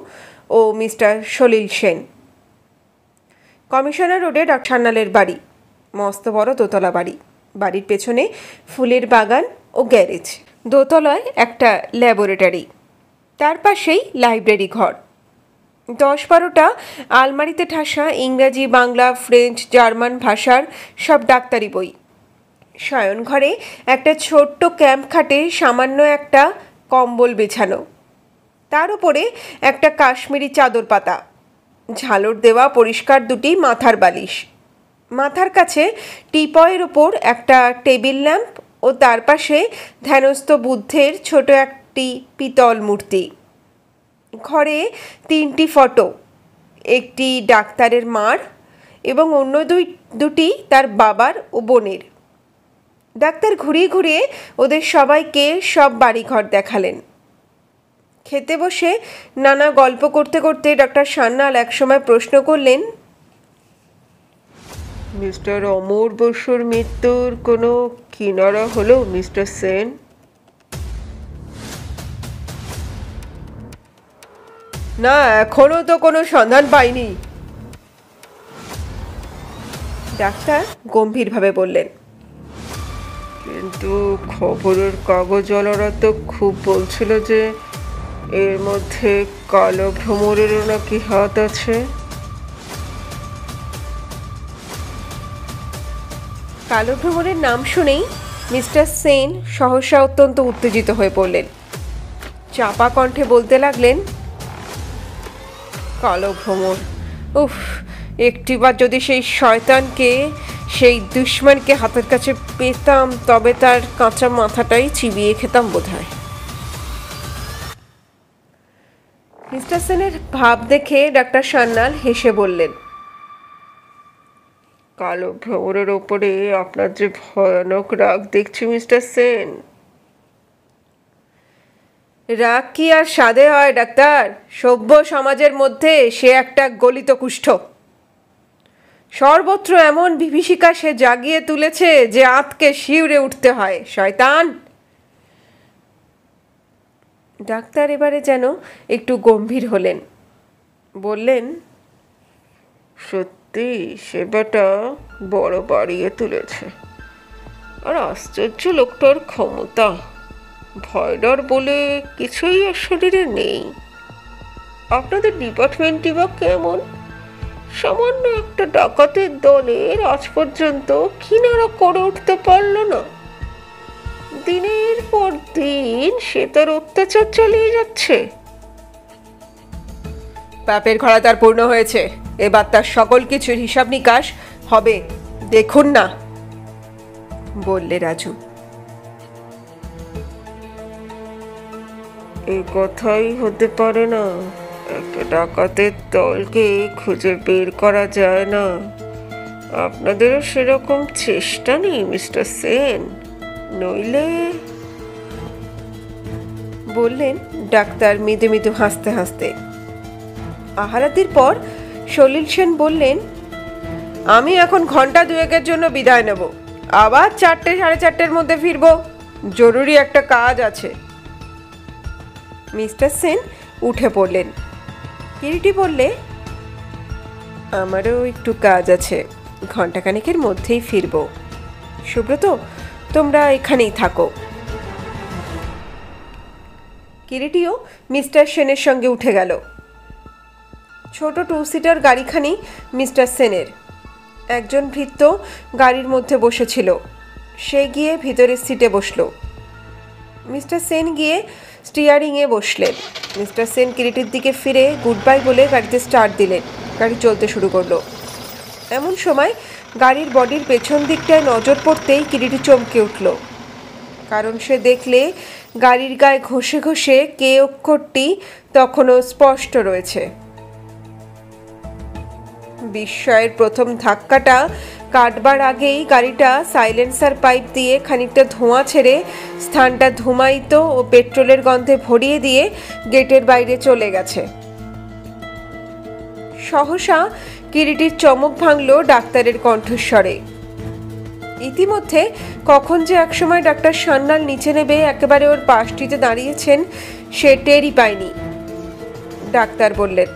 ও মিস্টার সলিল সেন। কমিশনার রোডে ডক্টর সান্যালের বাড়ি, মস্ত বড় দোতলা বাড়ি। বাড়ির পেছনে ফুলের বাগান ও গ্যারেজ, দোতলায় একটা ল্যাবরেটরি, তার পাশেই লাইব্রেরি ঘর। 10-12টা আলমারিতে ঠাসা ইংরাজি, বাংলা, ফ্রেঞ্চ, জার্মান ভাষার সব ডাক্তারি বই। শয়ন ঘরে একটা ছোট্ট ক্যাম্প খাটে সামান্য একটা কম্বল বেছানো, তার উপরে একটা কাশ্মীরি চাদর পাতা, ঝালর দেওয়া পরিষ্কার দুটি মাথার বালিশ। মাথার কাছে টিপয়ের ওপর একটা টেবিল ল্যাম্প ও তার পাশে ধ্যানস্থ বুদ্ধের ছোট একটি পিতল মূর্তি। ঘরে 3টি ফটো, একটি ডাক্তারের মার এবং অন্য দুটি তার বাবার ও বোনের। ডাক্তার ঘুরিয়ে ঘুরিয়ে ওদের সবাইকে সব বাড়িঘর দেখালেন। খেতে বসে নানা গল্প করতে করতে ডক্টর সান্যাল একসময় প্রশ্ন করলেন, মিস্টার অমর বসুর মৃত্যুর কোনো কিনারা হলো মিস্টার সেন? না, এখনো তো কোনো সন্ধান পাইনি, ডাক্তার গম্ভীরভাবে বললেন। কিন্তু খবরের কাগজওয়ালারা তো খুব বলছিল যে এর মধ্যে কালো ভ্রমরেরও নাকি হাত আছে। কালো ভ্রমরের নাম শুনেই মিস্টার সেন সহসা অত্যন্ত উত্তেজিত হয়ে পড়লেন। চাপা কণ্ঠে বলতে লাগলেন, কালো ভ্রমর, উফ, একটিবার যদি সেই শয়তানকে, সেই দুশ্মনকে হাতের কাছে পেতাম, তবে তার কাঁচা মাথাটাই চিবিয়ে খেতাম বোধহয়। মিস্টার সেনের ভাব দেখে ডাক্তার সান্যাল হেসে বললেন, কালো ভ্রমরের ওপরে আপনার যে ভয়ানক রাগ দেখছি মিস্টার সেন। রাগ কি আর সাধে হয় ডাক্তার? সভ্য সমাজের মধ্যে সে একটা গলিত কুষ্ঠ। সর্বত্র এমন বিভীষিকা সে জাগিয়ে তুলেছে যে আঁতকে শিউরে উঠতে হয়। শয়তান! ডাক্তার এবারে যেন একটু গম্ভীর হলেন, বললেন, সত্যি সেবাটা বড় বাড়িয়ে তুলেছে। আর আশ্চর্য লোকটার ক্ষমতা, ভয় ডর বলে কিছুই আর শরীরে নেই। আপনাদের ডিপার্টমেন্টই বা কেমন? সামান্য একটা ডাকাতের দলের আজ পর্যন্ত কিনারা করে উঠতে পারল না। দিনের পর দিন সে তার অত্যাচার চালিয়ে যাচ্ছে। পাপের ঘোড়া তার পূর্ণ হয়েছে, এবার তার সকল কিছুর হিসাব নিকাশ হবে, দেখুন না, বললে রাজু। এই কথাই হতে পারে না। একটা ডাকাতের দলকে খুঁজে বের করা যায় না। আপনাদেরও সেরকম চেষ্টা নেই মিস্টার সেন, নইলে? বললেন ডাক্তার মৃদু মৃদু হাসতে হাসতে। আহারাতির পর সলিল সেন বললেন, আমি এখন ঘন্টা 2-এর জন্য বিদায় নেব, আবার 4টে 4:30-এর মধ্যে ফিরব, জরুরি একটা কাজ আছে। মিস্টার সেন উঠে পড়লেন। কিরিটি বললে, আমারও একটু কাজ আছে, ঘন্টাখানেকের মধ্যেই ফিরব। সুব্রত, তোমরা এখানেই থাকো। কিরিটিও মিস্টার সেনের সঙ্গে উঠে গেল। ছোট 2-সিটার গাড়িখানি মিস্টার সেনের। একজন ভৃত্য গাড়ির মধ্যে বসেছিল, সে গিয়ে ভিতরের সিটে বসল। মিস্টার সেন গিয়ে স্টিয়ারিংয়ে বসলেন। মিস্টার সেন কিরিটির দিকে ফিরে গুড বাই বলে গাড়িতে স্টার্ট দিলেন। গাড়ি চলতে শুরু করলো। এমন সময় গাড়ির বডির পেছন দিকটায় নজর পড়তেই কিরিটি চমকে উঠল, কারণ সে দেখলে গাড়ির গায়ে ঘষে ঘষে কে অক্ষরটি তখনও স্পষ্ট রয়েছে। বিস্ময়ের প্রথম ধাক্কাটা কাটবার আগেই গাড়িটা সাইলেন্সার পাইপ দিয়ে খানিকটা ধোঁয়া ছেড়ে স্থানটা ধুমায়িত ও পেট্রোলের গন্ধে ভরিয়ে দিয়ে গেটের বাইরে চলে গেছে। সহসা কিরিটির চমক ভাঙল ডাক্তারের কণ্ঠস্বরে। ইতিমধ্যে কখন যে একসময় ডাক্তার সান্যাল নিচে নেবে একেবারে ওর পাশটিতে দাঁড়িয়েছেন সে টেরই পায়নি। ডাক্তার বললেন,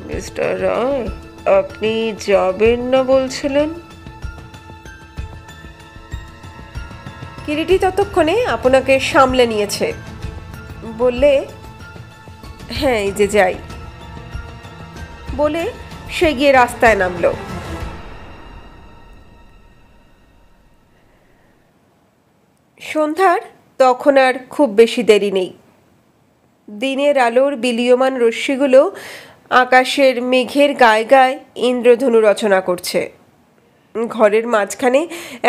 মিস্টার রায়, আপনি যাবেন না বলছিলেন? কিরিটি ততক্ষণে আপনাকে সামলে নিয়েছে। বললে, হ্যাঁ এই যে যাই বলে সে গিয়ে রাস্তায় নামলো। সন্ধ্যার তখন আর খুব বেশি দেরি নেই। দিনের আলোর বিলীয়মান রশ্মিগুলো আকাশের মেঘের গায়ে গায়ে ইন্দ্রধনু রচনা করছে। ঘরের মাঝখানে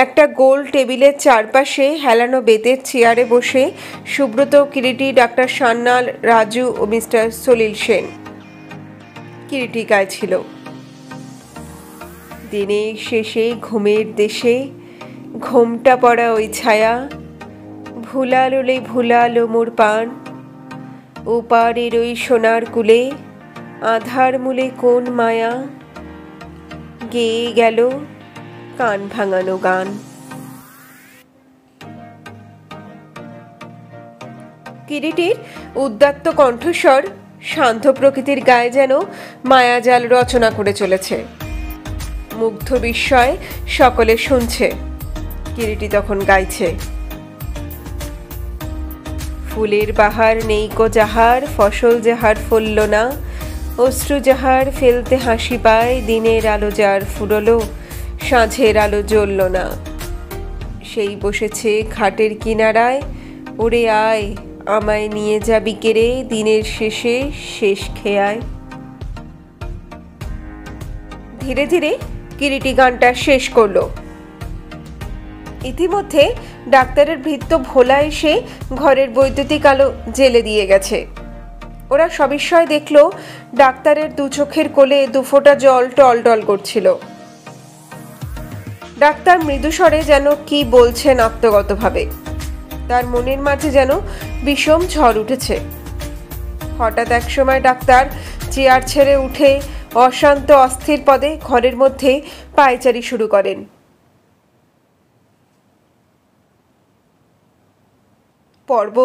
একটা গোল টেবিলের চারপাশে হেলানো বেতের চেয়ারে বসে সুব্রত, কিরিটি, ডাক্তার সান্যাল, রাজু ও মিস্টার সলিল সেন। কিরিটি গায়ে ছিল। দিনের শেষে ঘুমের দেশে ঘোমটা পড়া ওই ছায়া, ভুলালোলে ভুলালো মোর পান, ওপারের ওই সোনার কুলে আধার মূলে কোন মায়া, গেয়ে গেল কান ভাঙানো গান। কিরিটির উদ্দাত্ত কণ্ঠস্বর শান্ত প্রকৃতির গায়ে যেন মায়াজাল রচনা করে চলেছে। মুগ্ধ বিস্ময়ে সকলে শুনছে। কিরিটি তখন গাইছে, ফুলের বাহার নেইকো যাহার, ফসল যাহার ফলল না, অশ্রু যাহার ফেলতে হাসি পায়, দিনের আলো যার ফুরলো, সাঁঝের আলো জ্বলল না, সেই বসেছে খাটের কিনারায়, ওরে আয় আমায় নিয়ে যাবি কেড়ে, দিনের শেষে শেষ খেয়ায়। ধীরে ধীরে কিরিটি গানটা শেষ করলো। ইতিমধ্যে ডাক্তারের ভৃত্য ভোলা এসে ঘরের বৈদ্যুতিক আলো জ্বেলে দিয়ে গেছে। ওরা সবিস্ময় দেখল ডাক্তারের দু চোখের কোলে দুফোঁটা জল টলটল করছিল। ডাক্তার মৃদুস্বরে যেন কি বলছেন আত্মগতভাবে। তার মনের মাঝে যেন বিষম ঝড় উঠেছে। হঠাৎ একসময় ডাক্তার চেয়ার ছেড়ে উঠে অশান্ত অস্থির পদে ঘরের মধ্যে পায়চারি শুরু করেন। পর্ব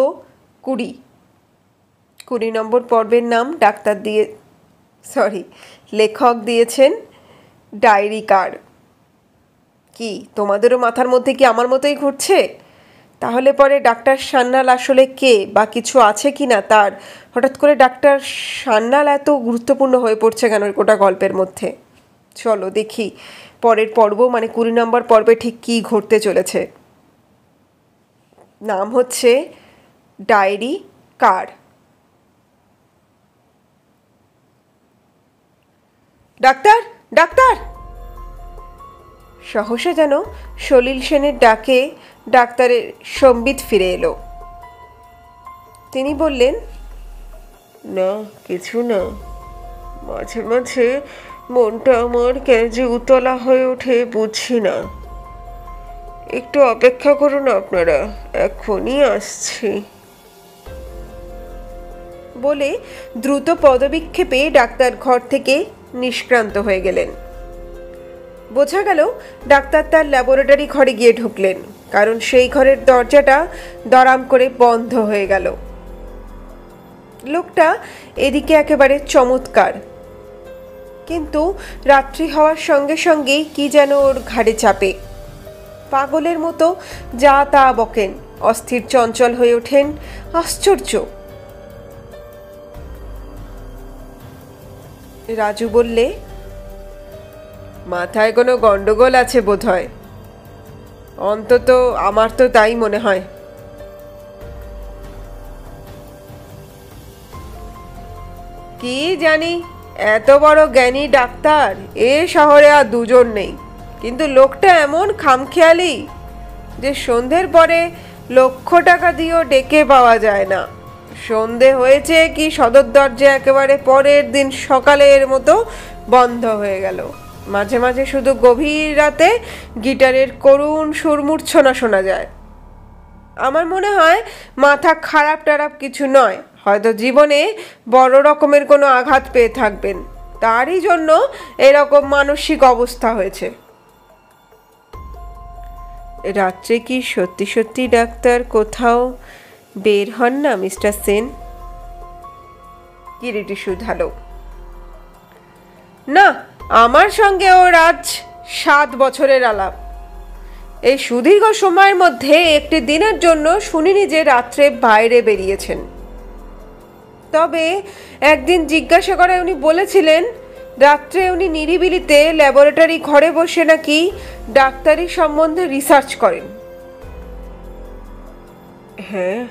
20 নম্বর পর্বের নাম লেখক দিয়েছেন ডায়েরি কার্ড। কি তোমাদেরও মাথার মধ্যে কি আমার মতোই ঘুরছে? তাহলে পরে ডাক্তার সান্যাল আসলে কে বা কিছু আছে কি না তার, হঠাৎ করে ডাক্তার সান্যাল এত গুরুত্বপূর্ণ হয়ে পড়ছে কেন গোটা গল্পের মধ্যে? চলো দেখি পরের পর্ব 20 নম্বর পর্বে ঠিক কী ঘটতে চলেছে। নাম হচ্ছে ডায়েরি কার্ড। Doctor doctor! সহসা যেন সলিল সেনের ডাকে ডাক্তারের সম্বিত ফিরে এলো। তিনি বললেন, না কিছু না, মাঝে মাঝে মনটা আমার কেন যে উতলা হয়ে ওঠে বুঝছি না। একটু অপেক্ষা করুন আপনারা, এখনই আসছি। বলে দ্রুত পদবিক্ষেপে ডাক্তার ঘর থেকে নিষ্ক্রান্ত হয়ে গেলেন। বোঝা গেল ডাক্তার তার ল্যাবরেটরি ঘরে গিয়ে ঢুকলেন, কারণ সেই ঘরের দরজাটা দরাম করে বন্ধ হয়ে গেল। লোকটা এদিকে একেবারে চমৎকার, কিন্তু রাত্রি হওয়ার সঙ্গে সঙ্গেই কি যেন ওর ঘাড়ে চাপে। পাগলের মতো যা তা বকেন, অস্থির চঞ্চল হয়ে ওঠেন। আশ্চর্য! রাজু বললে, মাথায় কোনো গন্ডগোল আছে বোধহয়। অন্তত আমার তো তাই মনে হয়। কি জানি, এত বড় জ্ঞানী ডাক্তার এ শহরে আর দুজন নেই, কিন্তু লোকটা এমন খামখেয়ালি যে সন্ধ্যের পরে লক্ষ টাকা দিয়েও ডেকে পাওয়া যায় না। সন্ধে হয়েছে কি সদর দরজা একেবারে পরের দিন সকালের মতো বন্ধ হয়ে গেল। মাঝে মাঝে শুধু গভীর রাতে গিটারের করুণ সুর মূর্ছনা শোনা যায়। আমার মনে হয় মাথা খারাপ টারাপ কিছু নয়, হয়তো জীবনে বড় রকমের কোনো আঘাত পেয়ে থাকবেন, তারই জন্য এরকম মানসিক অবস্থা হয়েছে। রাত্রে কি সত্যি সত্যি ডাক্তার কোথাও বের হন না মিস্টার সেন? কিরিটি শুধালো। না, আমার সঙ্গে ওর আজ 7 বছরের আলাপ। এই সুদীর্ঘ সময়ের মধ্যে একটি দিনের জন্য শুনিনি যে রাত্রে বাইরে বেরিয়েছেন। তবে একদিন জিজ্ঞাসা করায় উনি বলেছিলেন রাত্রে উনি নিরিবিলিতে ল্যাবরেটরি ঘরে বসে নাকি ডাক্তারি সম্বন্ধে রিসার্চ করেন। হ্যাঁ,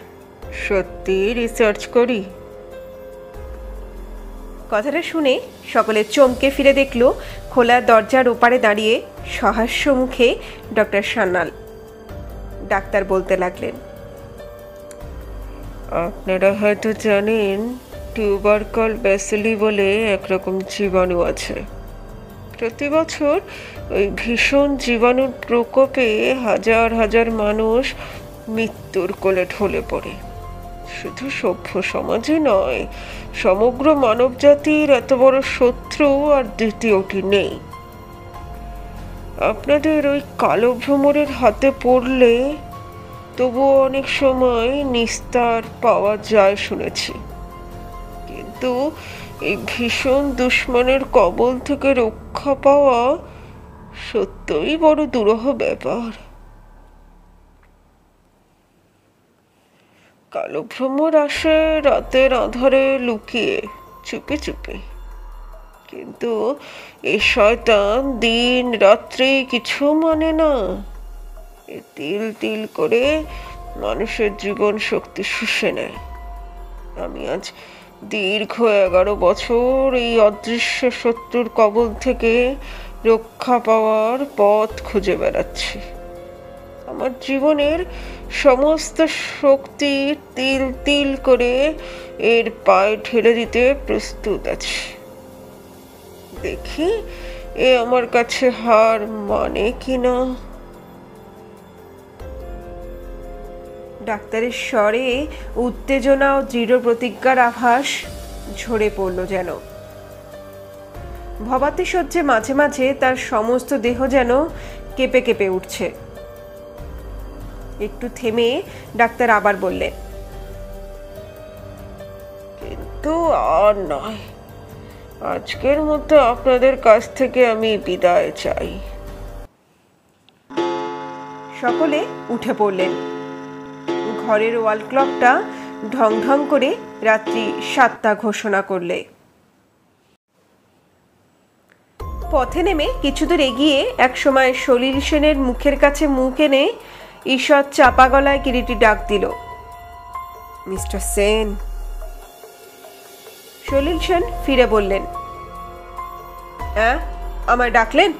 সত্যি রিসার্চ করি। কথাটা শুনে সকলে চমকে ফিরে দেখল খোলা দরজার ওপারে দাঁড়িয়ে সহাস্য মুখে ডক্টর সান্যাল। ডাক্তার বলতে লাগলেন, আপনারা হয়তো জানেন টিউবারকল ব্যাসিলি বলে একরকম জীবাণু আছে। প্রতি বছর ওই ভীষণ জীবাণুর প্রকোপে হাজার হাজার মানুষ মৃত্যুর কোলে ঢলে পড়ে। শুধু সভ্য সমাজে নয়, সমগ্র মানব জাতির এত বড় শত্রু আর দ্বিতীয়টি নেই। আপনাদের ওই কালো ভ্রমরের হাতে পড়লে তবুও অনেক সময় নিস্তার পাওয়া যায় শুনেছি, কিন্তু এই ভীষণ দুশ্মনের কবল থেকে রক্ষা পাওয়া সত্যই বড় দুরূহ ব্যাপার। কালো ভ্রমর আসে রাতের আঁধারে লুকিয়ে চুপি চুপি, কিন্তু এই শয়তান দিন রাত্রি কিছু মানে না। তিল তিল করে মানুষের জীবন শক্তি শুষে নেয়। আমি আজ দীর্ঘ 11 বছর এই অদৃশ্য শত্রুর কবল থেকে রক্ষা পাওয়ার পথ খুঁজে বেড়াচ্ছি। আমার জীবনের সমস্ত শক্তি তিল তিল করে এর পায়ে ঠেলে দিতে প্রস্তুত আছি। দেখি এ আমার কাছে হার মানে কিনা। ডাক্তারের স্বরে উত্তেজনা ও দৃঢ় প্রতিজ্ঞার আভাস ঝরে পড়ল যেন। ভবাতিশয্যে মাঝে মাঝে তার সমস্ত দেহ যেন কেঁপে কেঁপে উঠছে। একটু থেমে ডাক্তার আবার বললেন, কিন্তু আর নয়, আজকের মতো আপনাদের কাছ থেকে আমি বিদায় চাই। সকলে উঠে পড়লেন। ঘরের ওয়াল ক্লকটা ঢং ঢং করে রাত্রি 7টা ঘোষণা করলে। পথে নেমে কিছু দূর এগিয়ে একসময় সলিল সেনের মুখের কাছে মুখ এনে ঈষৎ চাপা গলায় কিরিটি ডাক দিল, মিস্টার সেন। সলিল সেন ফিরে বললেন, হ্যাঁ, আমায় ডাকলেন?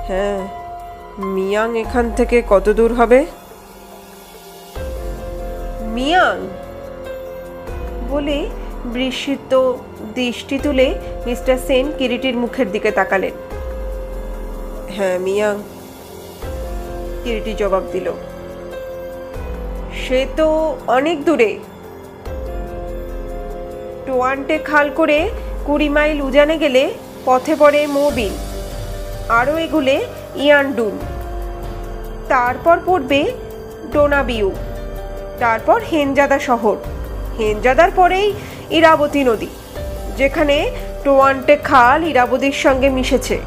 হ্যাঁ। মিয়াং এখান থেকে কত দূর হবে? মিয়াং বলে বিস্মিত দৃষ্টি তুলে মিস্টার সেন কিরিটির মুখের দিকে তাকালেন। হ্যাঁ, মিয়াং, কিরিটি জবাব দিল। সে তো অনেক দূরে। টোয়ান্টে খাল করে 20 মাইল উজানে গেলে পথে পড়ে মোবিল, আরও এগুলে ইয়ান্ডুন, তারপর পড়বে ডোনাবিউ, তারপর হেনজাদা শহর, হেনজাদার পরেই ইরাবতী নদী, যেখানে টোয়ান্টে খাল ইরাবতীর সঙ্গে মিশেছে,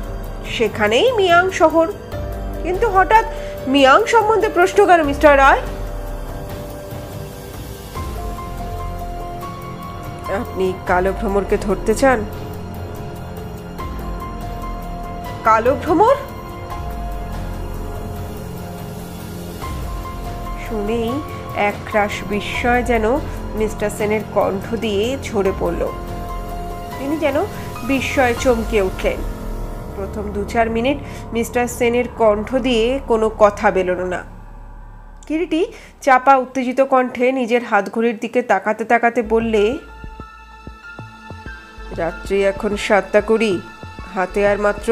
সেখানেই মিয়াং শহর। কিন্তু হঠাৎ মিয়াং সম্বন্ধে প্রশ্ন কেন মিস্টার রায়? আপনি কালো ভ্রমরকে ধরতে চান? কালো ভ্রমর শুনেই একরাশ বিস্ময় যেন মিস্টার সেনের কণ্ঠ দিয়ে ঝরে পড়ল। তিনি যেন বিস্ময়ে চমকে উঠলেন। প্রথম 2-4 মিনিট মিস্টার সেনের কণ্ঠ দিয়ে কোনো কথা বেরোলো না। কিরিটি চাপা উত্তেজিত কণ্ঠে নিজের হাতঘড়ির দিকে তাকাতে তাকাতে বললে, রাত্রি এখন 7টা 20। হাতে আর মাত্র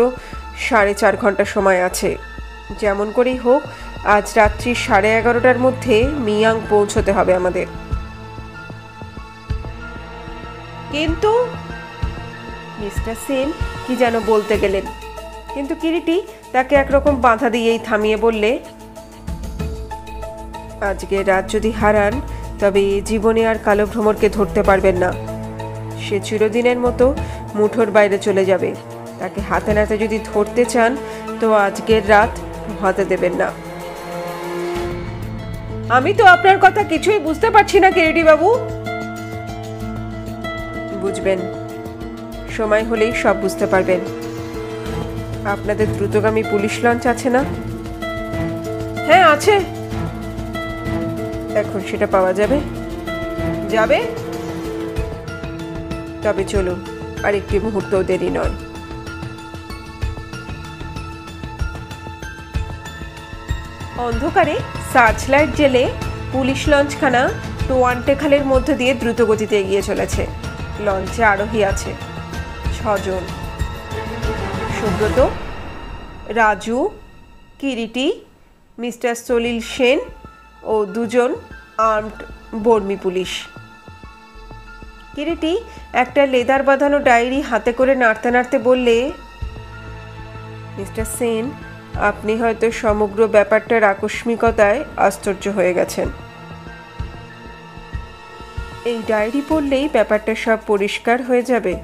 4.5 ঘন্টা সময় আছে। যেমন করেই হোক আজ রাত্রি 11:30টার মধ্যে মিয়াং পৌঁছতে হবে আমাদের। কিন্তু মিস্টার সেন কি যেন বলতে গেলেন, কিন্তু কিরিটি তাকে একরকম বাধা দিয়েই থামিয়ে বললে, আজকে রাত যদি হারান তবে এ জীবনে আর কালো ভ্রমরকে ধরতে পারবেন না। সে চিরদিনের মতো মুঠোর বাইরে চলে যাবে। তাকে হাতে নাতে যদি ধরতে চান তো আজকের রাত হাতে দেবেন না। আমি তো আপনার কথা কিছুই বুঝতে পারছি না কিরিটি বাবু। বুঝবেন, সময় হলেই সব বুঝতে পারবেন। আপনাদের দ্রুতগামী পুলিশ লঞ্চ আছে না? হ্যাঁ আছে। এখন সেটা পাওয়া যাবে? যাবে? তবে চলুন, আর একটি মুহূর্তও দেরি নয়। অন্ধকারে সার্চলাইট জেলে পুলিশ লঞ্চখানা টোয়ান্টে খালের মধ্য দিয়ে দ্রুত গতিতে এগিয়ে চলেছে। লঞ্চে আরোহী আছে 6 জন। সুব্রত, রাজু, কিরিটি, মিস্টার সলিল সেন ও 2 জন আর্মড বর্মী পুলিশ। কিরিটি একটা লেদার বাঁধানো ডায়েরি হাতে করে নাড়তে নাড়তে বললে, মিস্টার সেন, আপনি হয়তো সমগ্র ব্যাপারটার আকস্মিকতায় আশ্চর্য হয়ে গেছেন। এই ডায়েরি পড়লেই ব্যাপারটা সব পরিষ্কার হয়ে যাবে।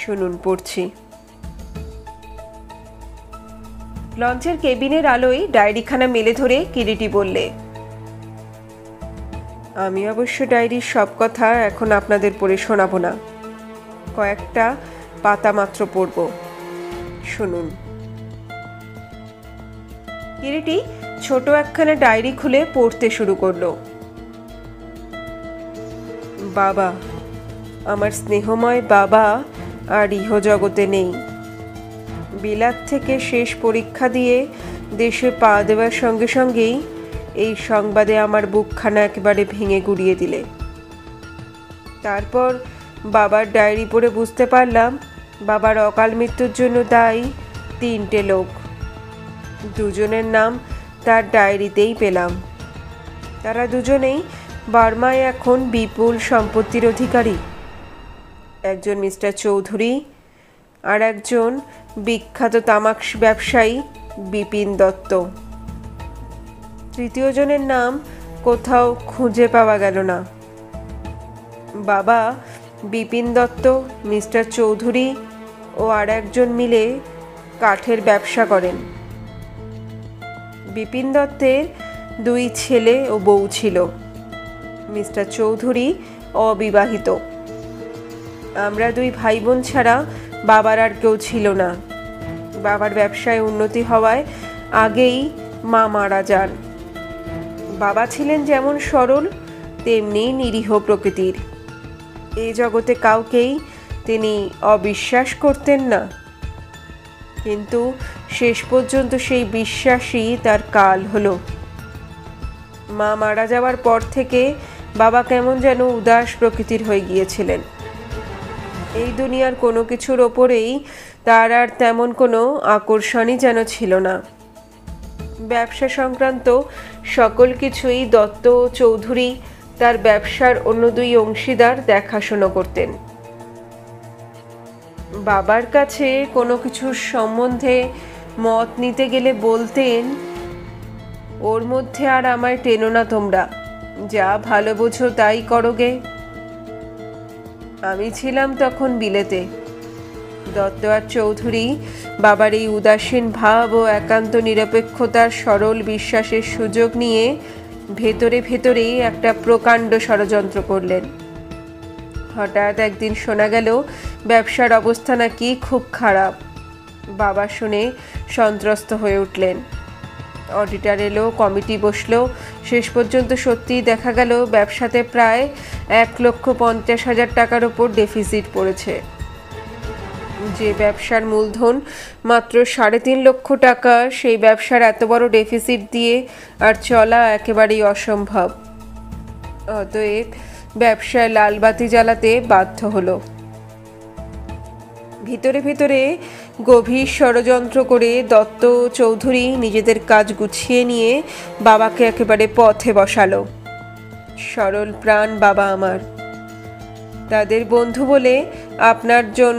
শুনুন, পড়ছি। লঞ্চের কেবিনের আলোয় ডায়েরিখানা মেলে ধরে কিরিটি বললে, আমি অবশ্য ডায়েরির সব কথা এখন আপনাদের পড়ে শোনাবো না, কয়েকটা পাতা মাত্র পড়ব। শুনুন। কিরিটি ছোট একখানা ডায়েরি খুলে পড়তে শুরু করলো। বাবা, আমার স্নেহময় বাবা আর ইহজগতে নেই। বিলাত থেকে শেষ পরীক্ষা দিয়ে দেশে পা দেওয়ার সঙ্গে সঙ্গেই এই সংবাদে আমার বুকখানা একেবারে ভেঙে গুড়িয়ে দিলে। তারপর বাবার ডায়েরি পড়ে বুঝতে পারলাম বাবার অকাল মৃত্যুর জন্য দায়ী 3টে লোক। 2 জনের নাম তার ডায়েরিতেই পেলাম। তারা 2 জনেই বার্মায় এখন বিপুল সম্পত্তির অধিকারী। একজন মিস্টার চৌধুরী আর একজন বিখ্যাত তামাক ব্যবসায়ী বিপিন দত্ত। 3য় জনের নাম কোথাও খুঁজে পাওয়া গেল না। বাবা, বিপিন দত্ত, মিস্টার চৌধুরী ও আর একজন মিলে কাঠের ব্যবসা করেন। বিপিন দত্তের 2 ছেলে ও বউ ছিল। মিস্টার চৌধুরী অবিবাহিত। আমরা 2 ভাই বোন ছাড়া বাবার আর কেউ ছিল না। বাবার ব্যবসায় উন্নতি হওয়ায় আগেই মা মারা যান। বাবা ছিলেন যেমন সরল তেমনি নিরীহ প্রকৃতির। এই জগতে কাউকেই তিনি অবিশ্বাস করতেন না, কিন্তু শেষ পর্যন্ত সেই বিশ্বাসই তার কাল হলো। মা মারা যাওয়ার পর থেকে বাবা কেমন যেন উদাস প্রকৃতির হয়ে গিয়েছিলেন। এই দুনিয়ার কোনো কিছুর ওপরেই তার আর তেমন কোনো আকর্ষণই যেন ছিল না। ব্যবসা সংক্রান্ত সকল কিছুই দত্ত ও চৌধুরী তার ব্যবসার অন্য 2 অংশীদার দেখাশোনা করতেন। বাবার কাছে কোনো কিছুর সম্বন্ধে মত নিতে গেলে বলতেন, ওর মধ্যে আর আমায় টেনো না তোমরা, যা ভালো বোঝো তাই করোগে। আমি ছিলাম তখন বিলেতে। দত্ত আর চৌধুরী বাবার এই উদাসীন ভাব ও একান্ত নিরপেক্ষতার সরল বিশ্বাসের সুযোগ নিয়ে ভেতরে ভেতরেই একটা প্রকাণ্ড ষড়যন্ত্র করলেন। হঠাৎ একদিন শোনা গেল ব্যবসার অবস্থা নাকি খুব খারাপ। বাবা শুনে সন্ত্রস্ত হয়ে উঠলেন। অডিটর এলো, কমিটি বসলো। শেষ পর্যন্ত সত্যিই দেখা গেল ব্যবসাতে প্রায় 1,50,000 টাকার ওপর ডেফিসিট পড়েছে। যে ব্যবসার মূলধন মাত্র 3.5 লক্ষ টাকা, সেই ব্যবসার এত বড় ডেফিসিট দিয়ে আর চলা একেবারেই অসম্ভব। অতএব ব্যবসায় লালবাতি জ্বালাতে বাধ্য হলো। ভিতরে ভিতরে গভীর ষড়যন্ত্র করে দত্ত চৌধুরী নিজেদের কাজ গুছিয়ে নিয়ে বাবাকে একেবারে পথে বসালো। সরল প্রাণ বাবা আমার, তাদের বন্ধু বলে আপনার জন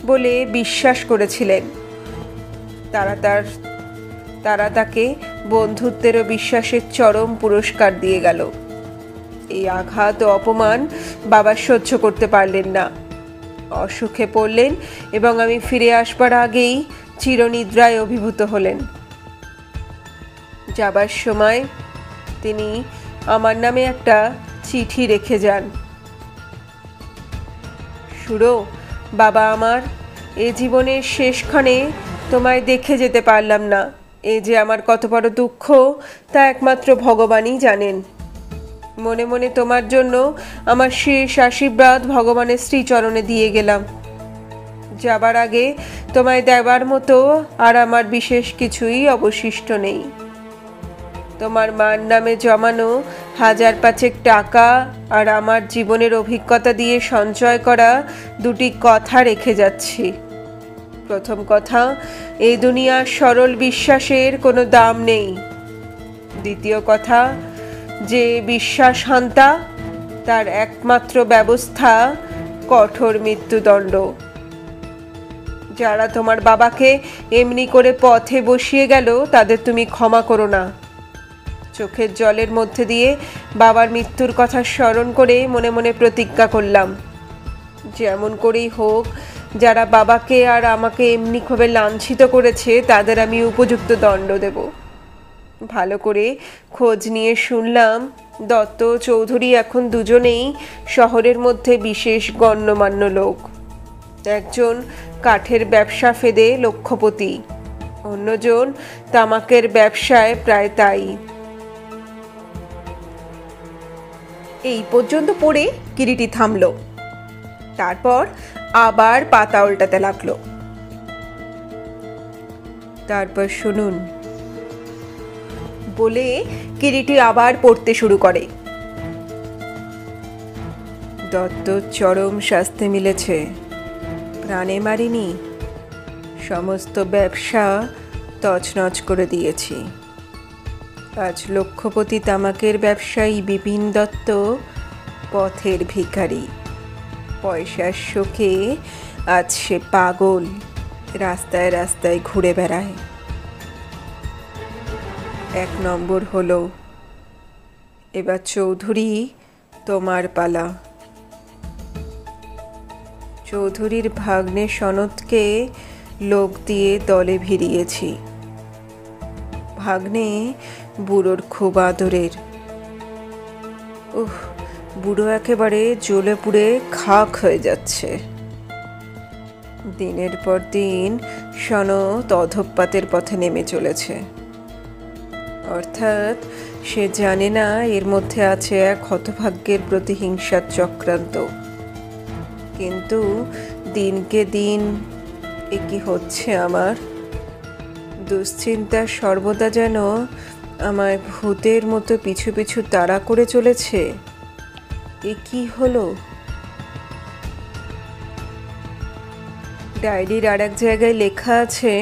বলে বিশ্বাস করেছিলেন, তারা তাকে বন্ধুত্বের ও বিশ্বাসের চরম পুরস্কার দিয়ে গেল। এই আঘাত ও অপমান বাবা সহ্য করতে পারলেন না, অসুখে পড়লেন এবং আমি ফিরে আসবার আগেই চিরনিদ্রায় অভিভূত হলেন। যাবার সময় তিনি আমার নামে একটা চিঠি রেখে যান। সুরো, বাবা আমার, এ জীবনের শেষক্ষণে তোমায় দেখে যেতে পারলাম না, এ যে আমার কত বড় দুঃখ তা একমাত্র ভগবানই জানেন। মনে মনে তোমার জন্য আমার শেষ আশীর্বাদ ভগবানের শ্রীচরণে দিয়ে গেলাম। যাবার আগে তোমায় দেবার মতো আর আমার বিশেষ কিছুই অবশিষ্ট নেই। তোমার মার নামে জমানো 1000-5 টাকা আর আমার জীবনের অভিজ্ঞতা দিয়ে সঞ্চয় করা 2টি কথা রেখে যাচ্ছি। প্রথম কথা, এই দুনিয়ার সরল বিশ্বাসের কোনো দাম নেই। দ্বিতীয় কথা, যে বিশ্বাসহান্তা তার একমাত্র ব্যবস্থা কঠোর মৃত্যুদণ্ড। যারা তোমার বাবাকে এমনি করে পথে বসিয়ে গেল তাদের তুমি ক্ষমা করো না। চোখের জলের মধ্যে দিয়ে বাবার মৃত্যুর কথা স্মরণ করে মনে মনে প্রতিজ্ঞা করলাম, যেমন করেই হোক যারা বাবাকে আর আমাকে এমনিভাবে লাঞ্ছিত করেছে তাদের আমি উপযুক্ত দণ্ড দেব। ভালো করে খোঁজ নিয়ে শুনলাম দত্ত চৌধুরী এখন দুজনেই শহরের মধ্যে বিশেষ গণ্যমান্য লোক। একজন কাঠের ব্যবসা ফেদে লক্ষপতি, অন্যজন তামাকের ব্যবসায় প্রায় তাই। এই পর্যন্ত পড়ে কিরিটি থামল, তারপর আবার পাতা উল্টাতে লাগলো। তারপর শুনুন বলে কিরিটি আবার পড়তে শুরু করে। দত্ত চরম শাস্তি মিলেছে, প্রাণে মারিনি, সমস্ত ব্যবসা তছনছ করে দিয়েছি। আজ লক্ষপতি তামাকের ব্যবসায়ী বিপিন দত্ত পথের ভিখারি, পয়সার শোকে আজ সে পাগল, রাস্তায় রাস্তায় ঘুরে বেড়ায়। 1 নম্বর হলো, এবার চৌধুরী তোমার পালা। চৌধুরীর ভাগ্নে সনদকে লোক দিয়ে দলে ভিড়িয়েছি। ভাগ্নে বুড়োর খুব আদরের। বুড়ো একেবারে জ্বলে পুড়ে খাক হয়ে যাচ্ছে। দিনের পর দিন সনদ অধঃপাতের পথে নেমে চলেছে। অর্থাৎ সে জানে না এর মধ্যে আছে এক হতভাগ্যের প্রতিহিংসার চক্রান্ত। কিন্তু দিনকে দিন এ কি হচ্ছে আমার? দুশ্চিন্তা সর্বদা যেন আমায় ভূতের মতো পিছু পিছু তাড়া করে চলেছে। এ কি হলো? ডায়েরির আর এক জায়গায় লেখা আছে,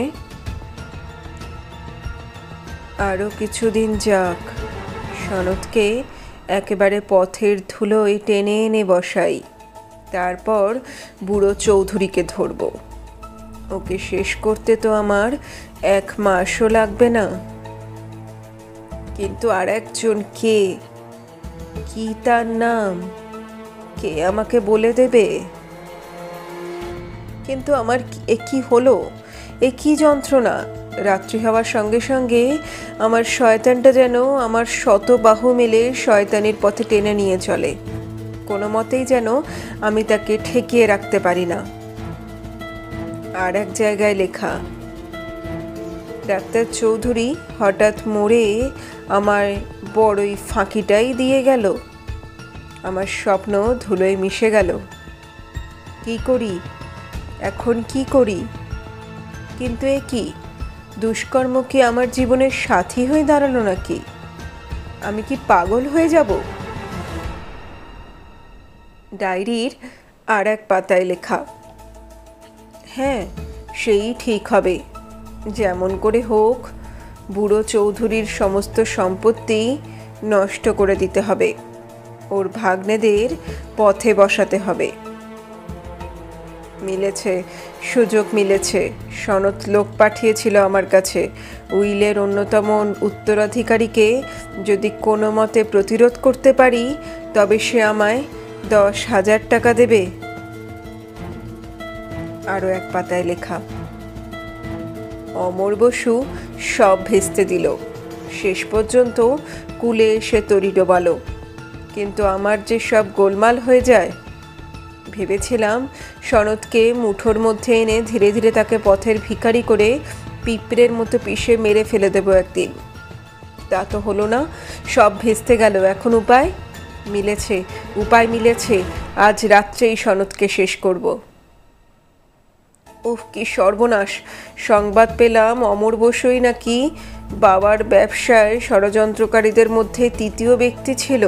আরও কিছুদিন যাক, সনদকে একেবারে পথের ধুলোয় টেনে এনে বসাই, তারপর বুড়ো চৌধুরীকে ধরব। ওকে শেষ করতে তো আমার 1 মাসও লাগবে না। কিন্তু আর একজন কে, কি তার নাম, কে আমাকে বলে দেবে? কিন্তু আমার এ কি হলো, এ কি যন্ত্রণা! রাত্রি হওয়ার সঙ্গে সঙ্গে আমার শয়তানটা যেন আমার শত বাহু মেলে শয়তানির পথে টেনে নিয়ে চলে। কোনো মতেই যেন আমি তাকে ঠেকিয়ে রাখতে পারি না। আর এক জায়গায় লেখা, ডাক্তার চৌধুরী হঠাৎ মরে আমার বড়ই ফাঁকিটাই দিয়ে গেল। আমার স্বপ্ন ধুলোয় মিশে গেল। কি করি এখন, কি করি? কিন্তু এ কি, দুষ্কর্ম কি আমার জীবনের সাথী হয়ে দাঁড়ালো নাকি? আমি কি পাগল হয়ে যাব? ডায়েরির আর এক পাতায় লেখা, হ্যাঁ, সেই ঠিক হবে। যেমন করে হোক বুড়ো চৌধুরীর সমস্ত সম্পত্তি নষ্ট করে দিতে হবে, ওর ভাগ্নেদের পথে বসাতে হবে। মিলেছে, সুযোগ মিলেছে। সনদ লোক পাঠিয়েছিল আমার কাছে। উইলের অন্যতম উত্তরাধিকারীকে যদি কোনো মতে প্রতিরোধ করতে পারি তবে সে আমায় 10,000 টাকা দেবে। আরও এক পাতায় লেখা। অমর বসু সব ভেস্তে দিল। শেষ পর্যন্ত কুলে এসে তরি ডোবালো। কিন্তু আমার যে সব গোলমাল হয়ে যায়। ভেবেছিলাম সনদকে মুঠোর মধ্যে এনে ধীরে ধীরে তাকে পথের ভিখারি করে পিঁপড়ের মতো পিষে মেরে ফেলে দেবো একদিন। তা তো হলো না, সব ভেস্তে গেল। এখন উপায় মিলেছে, উপায় মিলেছে। আজ রাত্রেই সনদকে শেষ করব। উফ, কি সর্বনাশ! সংবাদ পেলাম অমর বসুই নাকি বাবার ব্যবসায় ষড়যন্ত্রকারীদের মধ্যে তৃতীয় ব্যক্তি ছিল,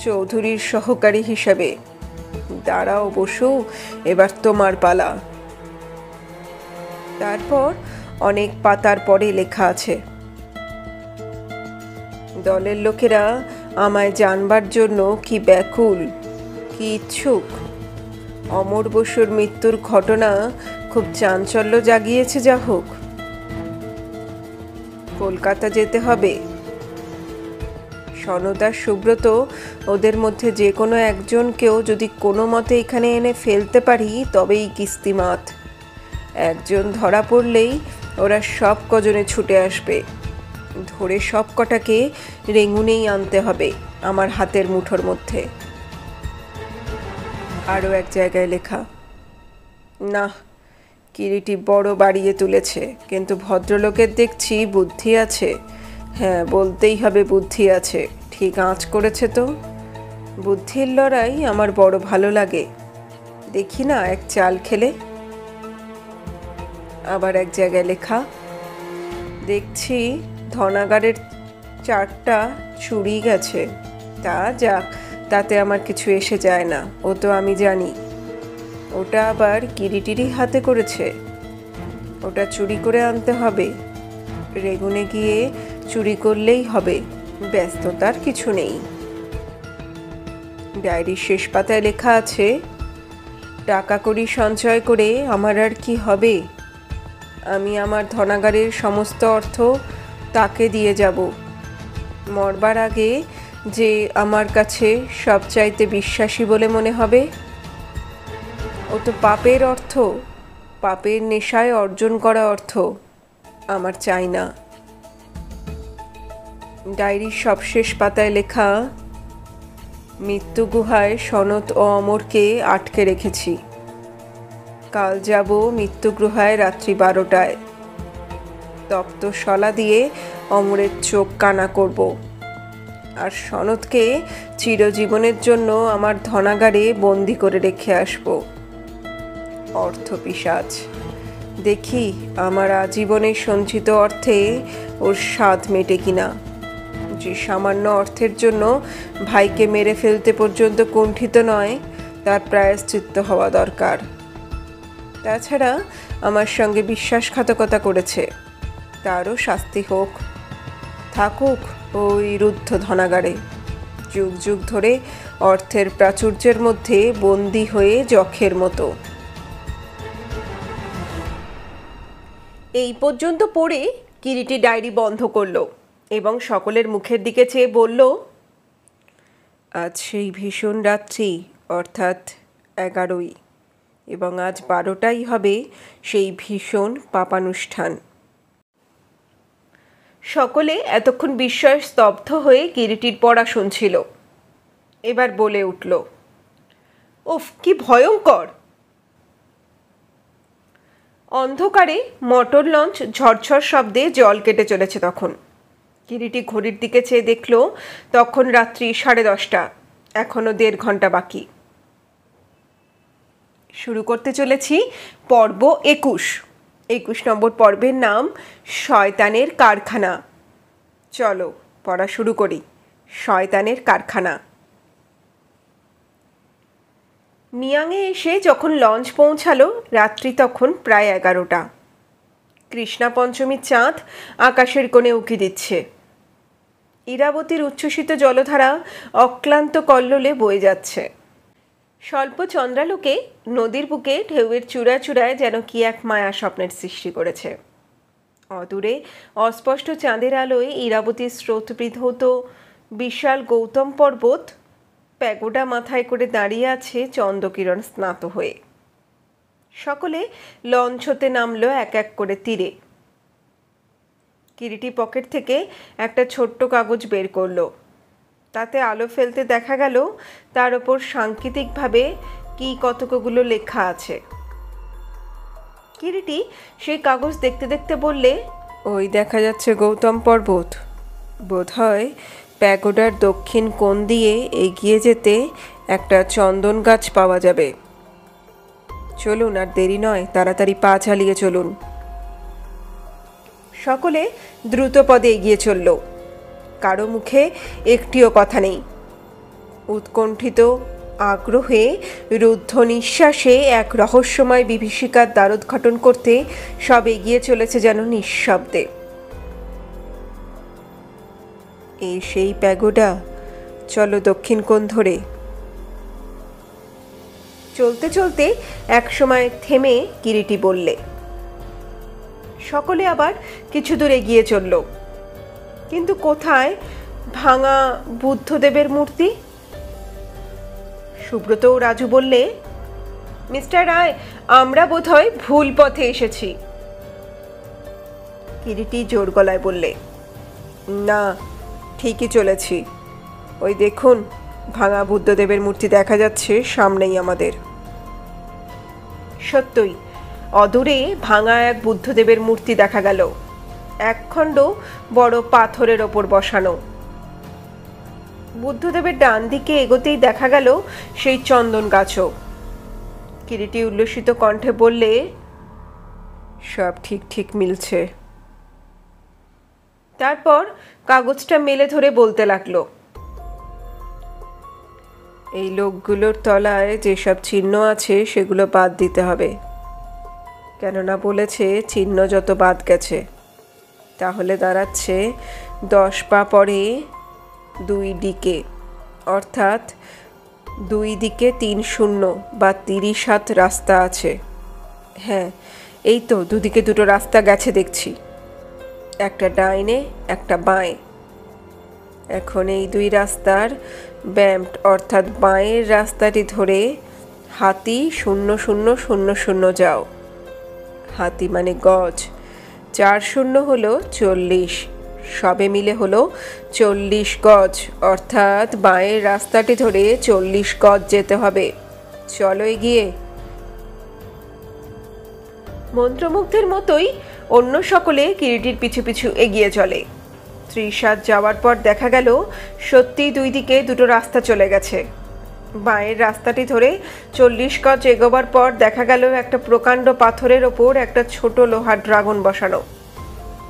চৌধুরীর সহকারী হিসাবে। দাঁড়াও বসু, এবার তোমার পালা। তারপর অনেক পাতার পরে লেখা আছে, দলের লোকেরা আমায় জানবার জন্য কি ব্যাকুল, কি ইচ্ছুক। অমর বসুর মৃত্যুর ঘটনা খুব চাঞ্চল্য জাগিয়েছে। যা হোক, কলকাতা যেতে হবে। সনদ আর সুব্রত, ওদের মধ্যে যে কোনো একজনকেও যদি কোনো মতে এখানে এনে ফেলতে পারি তবেই কিস্তিমাত। একজন ধরা পড়লেই ওরা সব কজনে ছুটে আসবে। ধরে সব কটাকে রেঙুনেই আনতে হবে আমার হাতের মুঠোর মধ্যে। আরও এক জায়গায় লেখা, না, কিরিটি বড় বাড়িয়ে তুলেছে, কিন্তু ভদ্রলোকের দেখছি বুদ্ধি আছে। হ্যাঁ, বলতেই হবে বুদ্ধি আছে। ঠিক আঁচ করেছে তো। বুদ্ধির লড়াই আমার বড় ভালো লাগে। দেখি না এক চাল খেলে। আবার এক জায়গায় লেখা, দেখছি ধনাগারের 4টা চুরি গেছে। তা যাক, তাতে আমার কিছু এসে যায় না, ও তো আমি জানি। ওটা আবার কিরিটিরই হাতে করেছে। ওটা চুরি করে আনতে হবে। রেগুনে গিয়ে চুরি করলেই হবে, ব্যস্ততার কিছু নেই। ডায়েরির শেষ পাতায় লেখা আছে, টাকা কড়ি সঞ্চয় করে আমার আর কি হবে। আমি আমার ধনাগারের সমস্ত অর্থ তাকে দিয়ে যাব। মরবার আগে যে আমার কাছে সবচাইতে বিশ্বাসী বলে মনে হবে। ও তো পাপের অর্থ, পাপের নেশায় অর্জন করা অর্থ আমার চাই না। ডায়েরির সবশেষ পাতায় লেখা, মৃত্যু গুহায় সনদ ও অমরকে আটকে রেখেছি। কাল যাব মৃত্যু গুহায় রাত্রি 12টায়। তপ্ত শলা দিয়ে অমরের চোখ কানা করব, আর সনদকে চিরজীবনের জন্য আমার ধনাগারে বন্দি করে রেখে আসব। অর্থ পিশাচ, দেখি আমার আজীবনের সঞ্চিত অর্থে ওর স্বাদ মেটে কিনা। যে সামান্য অর্থের জন্য ভাইকে মেরে ফেলতে পর্যন্ত কুণ্ঠিত নয়, তার প্রায়শ্চিত্ত হওয়া দরকার। তাছাড়া আমার সঙ্গে বিশ্বাসঘাতকতা করেছে, তারও শাস্তি হোক। থাকুক ওই রুদ্ধ ধনাগারে, যুগ যুগ ধরে অর্থের প্রাচুর্যের মধ্যে বন্দী হয়ে যখের মতো। এই পর্যন্ত পড়ে কিরিটি ডায়েরি বন্ধ করল এবং সকলের মুখের দিকে চেয়ে বলল, আজ সেই ভীষণ রাত্রি, অর্থাৎ 11ই, এবং আজ 12টাই হবে সেই ভীষণ পাপানুষ্ঠান। সকলে এতক্ষণ বিস্ময়ে স্তব্ধ হয়ে কিরিটির পড়া শুনছিল। এবার বলে উঠল, উফ, কি ভয়ঙ্কর! অন্ধকারে মোটর লঞ্চ ঝরঝর শব্দে জল কেটে চলেছে তখন। কিরিটি ঘড়ির দিকে চেয়ে দেখল তখন রাত্রি 10:30। এখনো 1.5 ঘন্টা বাকি। শুরু করতে চলেছি পর্ব 21 নম্বর পর্বের নাম শয়তানের কারখানা। চলো পড়া শুরু করি। শয়তানের কারখানা। মিয়াংয়ে এসে যখন লঞ্চ পৌঁছালো রাত্রি তখন প্রায় 11টা। কৃষ্ণা পঞ্চমীর চাঁদ আকাশের কোণে উঁকি দিচ্ছে। ইরাবতীর উচ্ছ্বসিত জলধারা অক্লান্ত কল্লোলে বয়ে যাচ্ছে। স্বল্প চন্দ্রালোকে নদীর বুকে ঢেউয়ের চূড়ায় চূড়ায় যেন কি এক মায়া স্বপ্নের সৃষ্টি করেছে। অদূরে অস্পষ্ট চাঁদের আলোয় ইরাবতীর স্রোতবিধৌত বিশাল গৌতম পর্বত প্যাগোডা মাথায় করে দাঁড়িয়ে আছে চন্দ্রকিরণ স্নাত হয়ে। সকলে লঞ্চ হতে নামলো এক এক করে তীরে। কিরিটি পকেট থেকে একটা ছোট্ট কাগজ বের করলো। তাতে আলো ফেলতে দেখা গেল তার ওপর সাংকেতিকভাবে কি কতকগুলো লেখা আছে। কিরিটি সেই কাগজ দেখতে দেখতে বললে, ওই দেখা যাচ্ছে গৌতম পর্বত। বোধহয় প্যাগোডার দক্ষিণ কোণ দিয়ে এগিয়ে যেতে একটা চন্দন গাছ পাওয়া যাবে। চলুন, আর দেরি নয়, তাড়াতাড়ি পা চালিয়ে চলুন। সকলে দ্রুত পদে এগিয়ে চলল। কারো মুখে একটিও কথা নেই। উৎকণ্ঠিত আগ্রহে রুদ্ধ নিঃশ্বাসে এক রহস্যময় বিভীষিকার দ্বারোদ্ঘাটন করতে সব এগিয়ে চলেছে যেন নিঃশব্দে। এই সেই প্যাগোডা, চলো দক্ষিণ কোণ ধরে। চলতে চলতে এক সময় থেমে কিরিটি বললে। সকলে আবার কিছু দূর এগিয়ে চলল। কিন্তু কোথায় ভাঙা বুদ্ধদেবের মূর্তি? সুব্রত ও রাজু বললে, মিস্টার রায়, আমরা বোধহয় ভুল পথে এসেছি। কিরিটি জোর গলায় বললে, না, ঠিকই চলেছি। ওই দেখুন, ভাঙা বুদ্ধদেবের মূর্তি দেখা যাচ্ছে সামনেই আমাদের। সত্যই অদূরে ভাঙা এক বুদ্ধদেবের মূর্তি দেখা গেল, একখণ্ড বড় পাথরের ওপর বসানো। বুদ্ধদেবের ডান দিকে এগোতেই দেখা গেল সেই চন্দন গাছও। কিরিটি উল্লসিত কণ্ঠে বললে, সব ঠিক ঠিক মিলছে। তারপর কাগজটা মেলে ধরে বলতে লাগলো, এই লোকগুলোর তলায় যেসব চিহ্ন আছে সেগুলো বাদ দিতে হবে। কেননা বলেছে চিহ্ন যত বাদ গেছে তাহলে দাঁড়াচ্ছে 10 পা পরে 2 দিকে, অর্থাৎ 2 দিকে 3 শূন্য বা 30 হাত রাস্তা আছে। হ্যাঁ, এই তো দুদিকে দুটো রাস্তা গেছে দেখছি, একটা ডাইনে একটা বাঁয়ে। এখন এই 2 রাস্তার ব্যাম্প অর্থাৎ বাঁয়ের রাস্তাটি ধরে হাতি 0000 যাও। হাতি মানে গজ, 4 শূন্য হলো 40, সবে মিলে হলো 40 গজ, অর্থাৎ বাঁয়ের রাস্তাটি ধরে 40 গজ যেতে হবে। চলো এগিয়ে। মন্ত্রমুগ্ধের মতোই অন্য সকলে কিরিটির পিছু পিছু এগিয়ে চলে। 30 হাত যাওয়ার পর দেখা গেল সত্যিই 2 দিকে দুটো রাস্তা চলে গেছে। বাঁয়ের রাস্তাটি ধরে 40 গজ এগোবার পর দেখা গেল একটা প্রকাণ্ড পাথরের ওপর একটা ছোট লোহার ড্রাগন বসানো,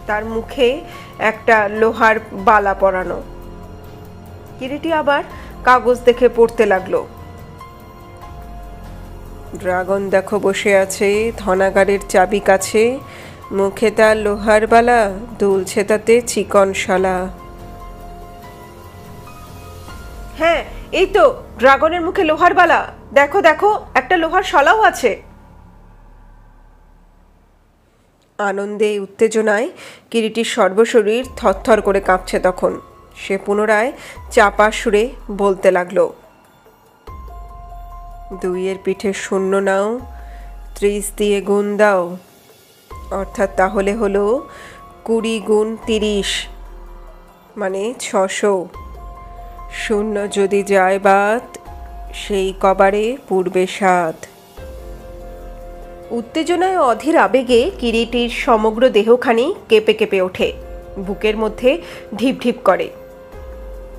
তার মুখে একটা লোহার বালা পরানো। কিরিটি আবার কাগজ দেখে পড়তে লাগলো। ড্রাগন দেখো বসে আছে ধনাগারের চাবি কাছে, মুখে তার লোহার বালা, দুলছে তাতে চিকন শালা। হ্যাঁ, এই তো ড্রাগনের মুখে লোহার বালা, দেখো দেখো একটা লোহার শলাও আছে। আনন্দে উত্তেজনায় কিরিটির সর্বশরীর থরথর করে কাঁপছে। তখন সে পুনরায় চাপা সুরে বলতে লাগলো, 2-এর পিঠে শূন্য নাও, 30 দিয়ে গুণ দাও, অর্থাৎ তাহলে হলো 20 গুণ 30 মানে 600। শূন্য যদি যায় বাদ, সেই কবারে পূর্বে 7। উত্তেজনায় অধীর আবেগে কিরিটির সমগ্র দেহখানি কেঁপে কেঁপে ওঠে, বুকের মধ্যে ঢিপ ঢিপ করে।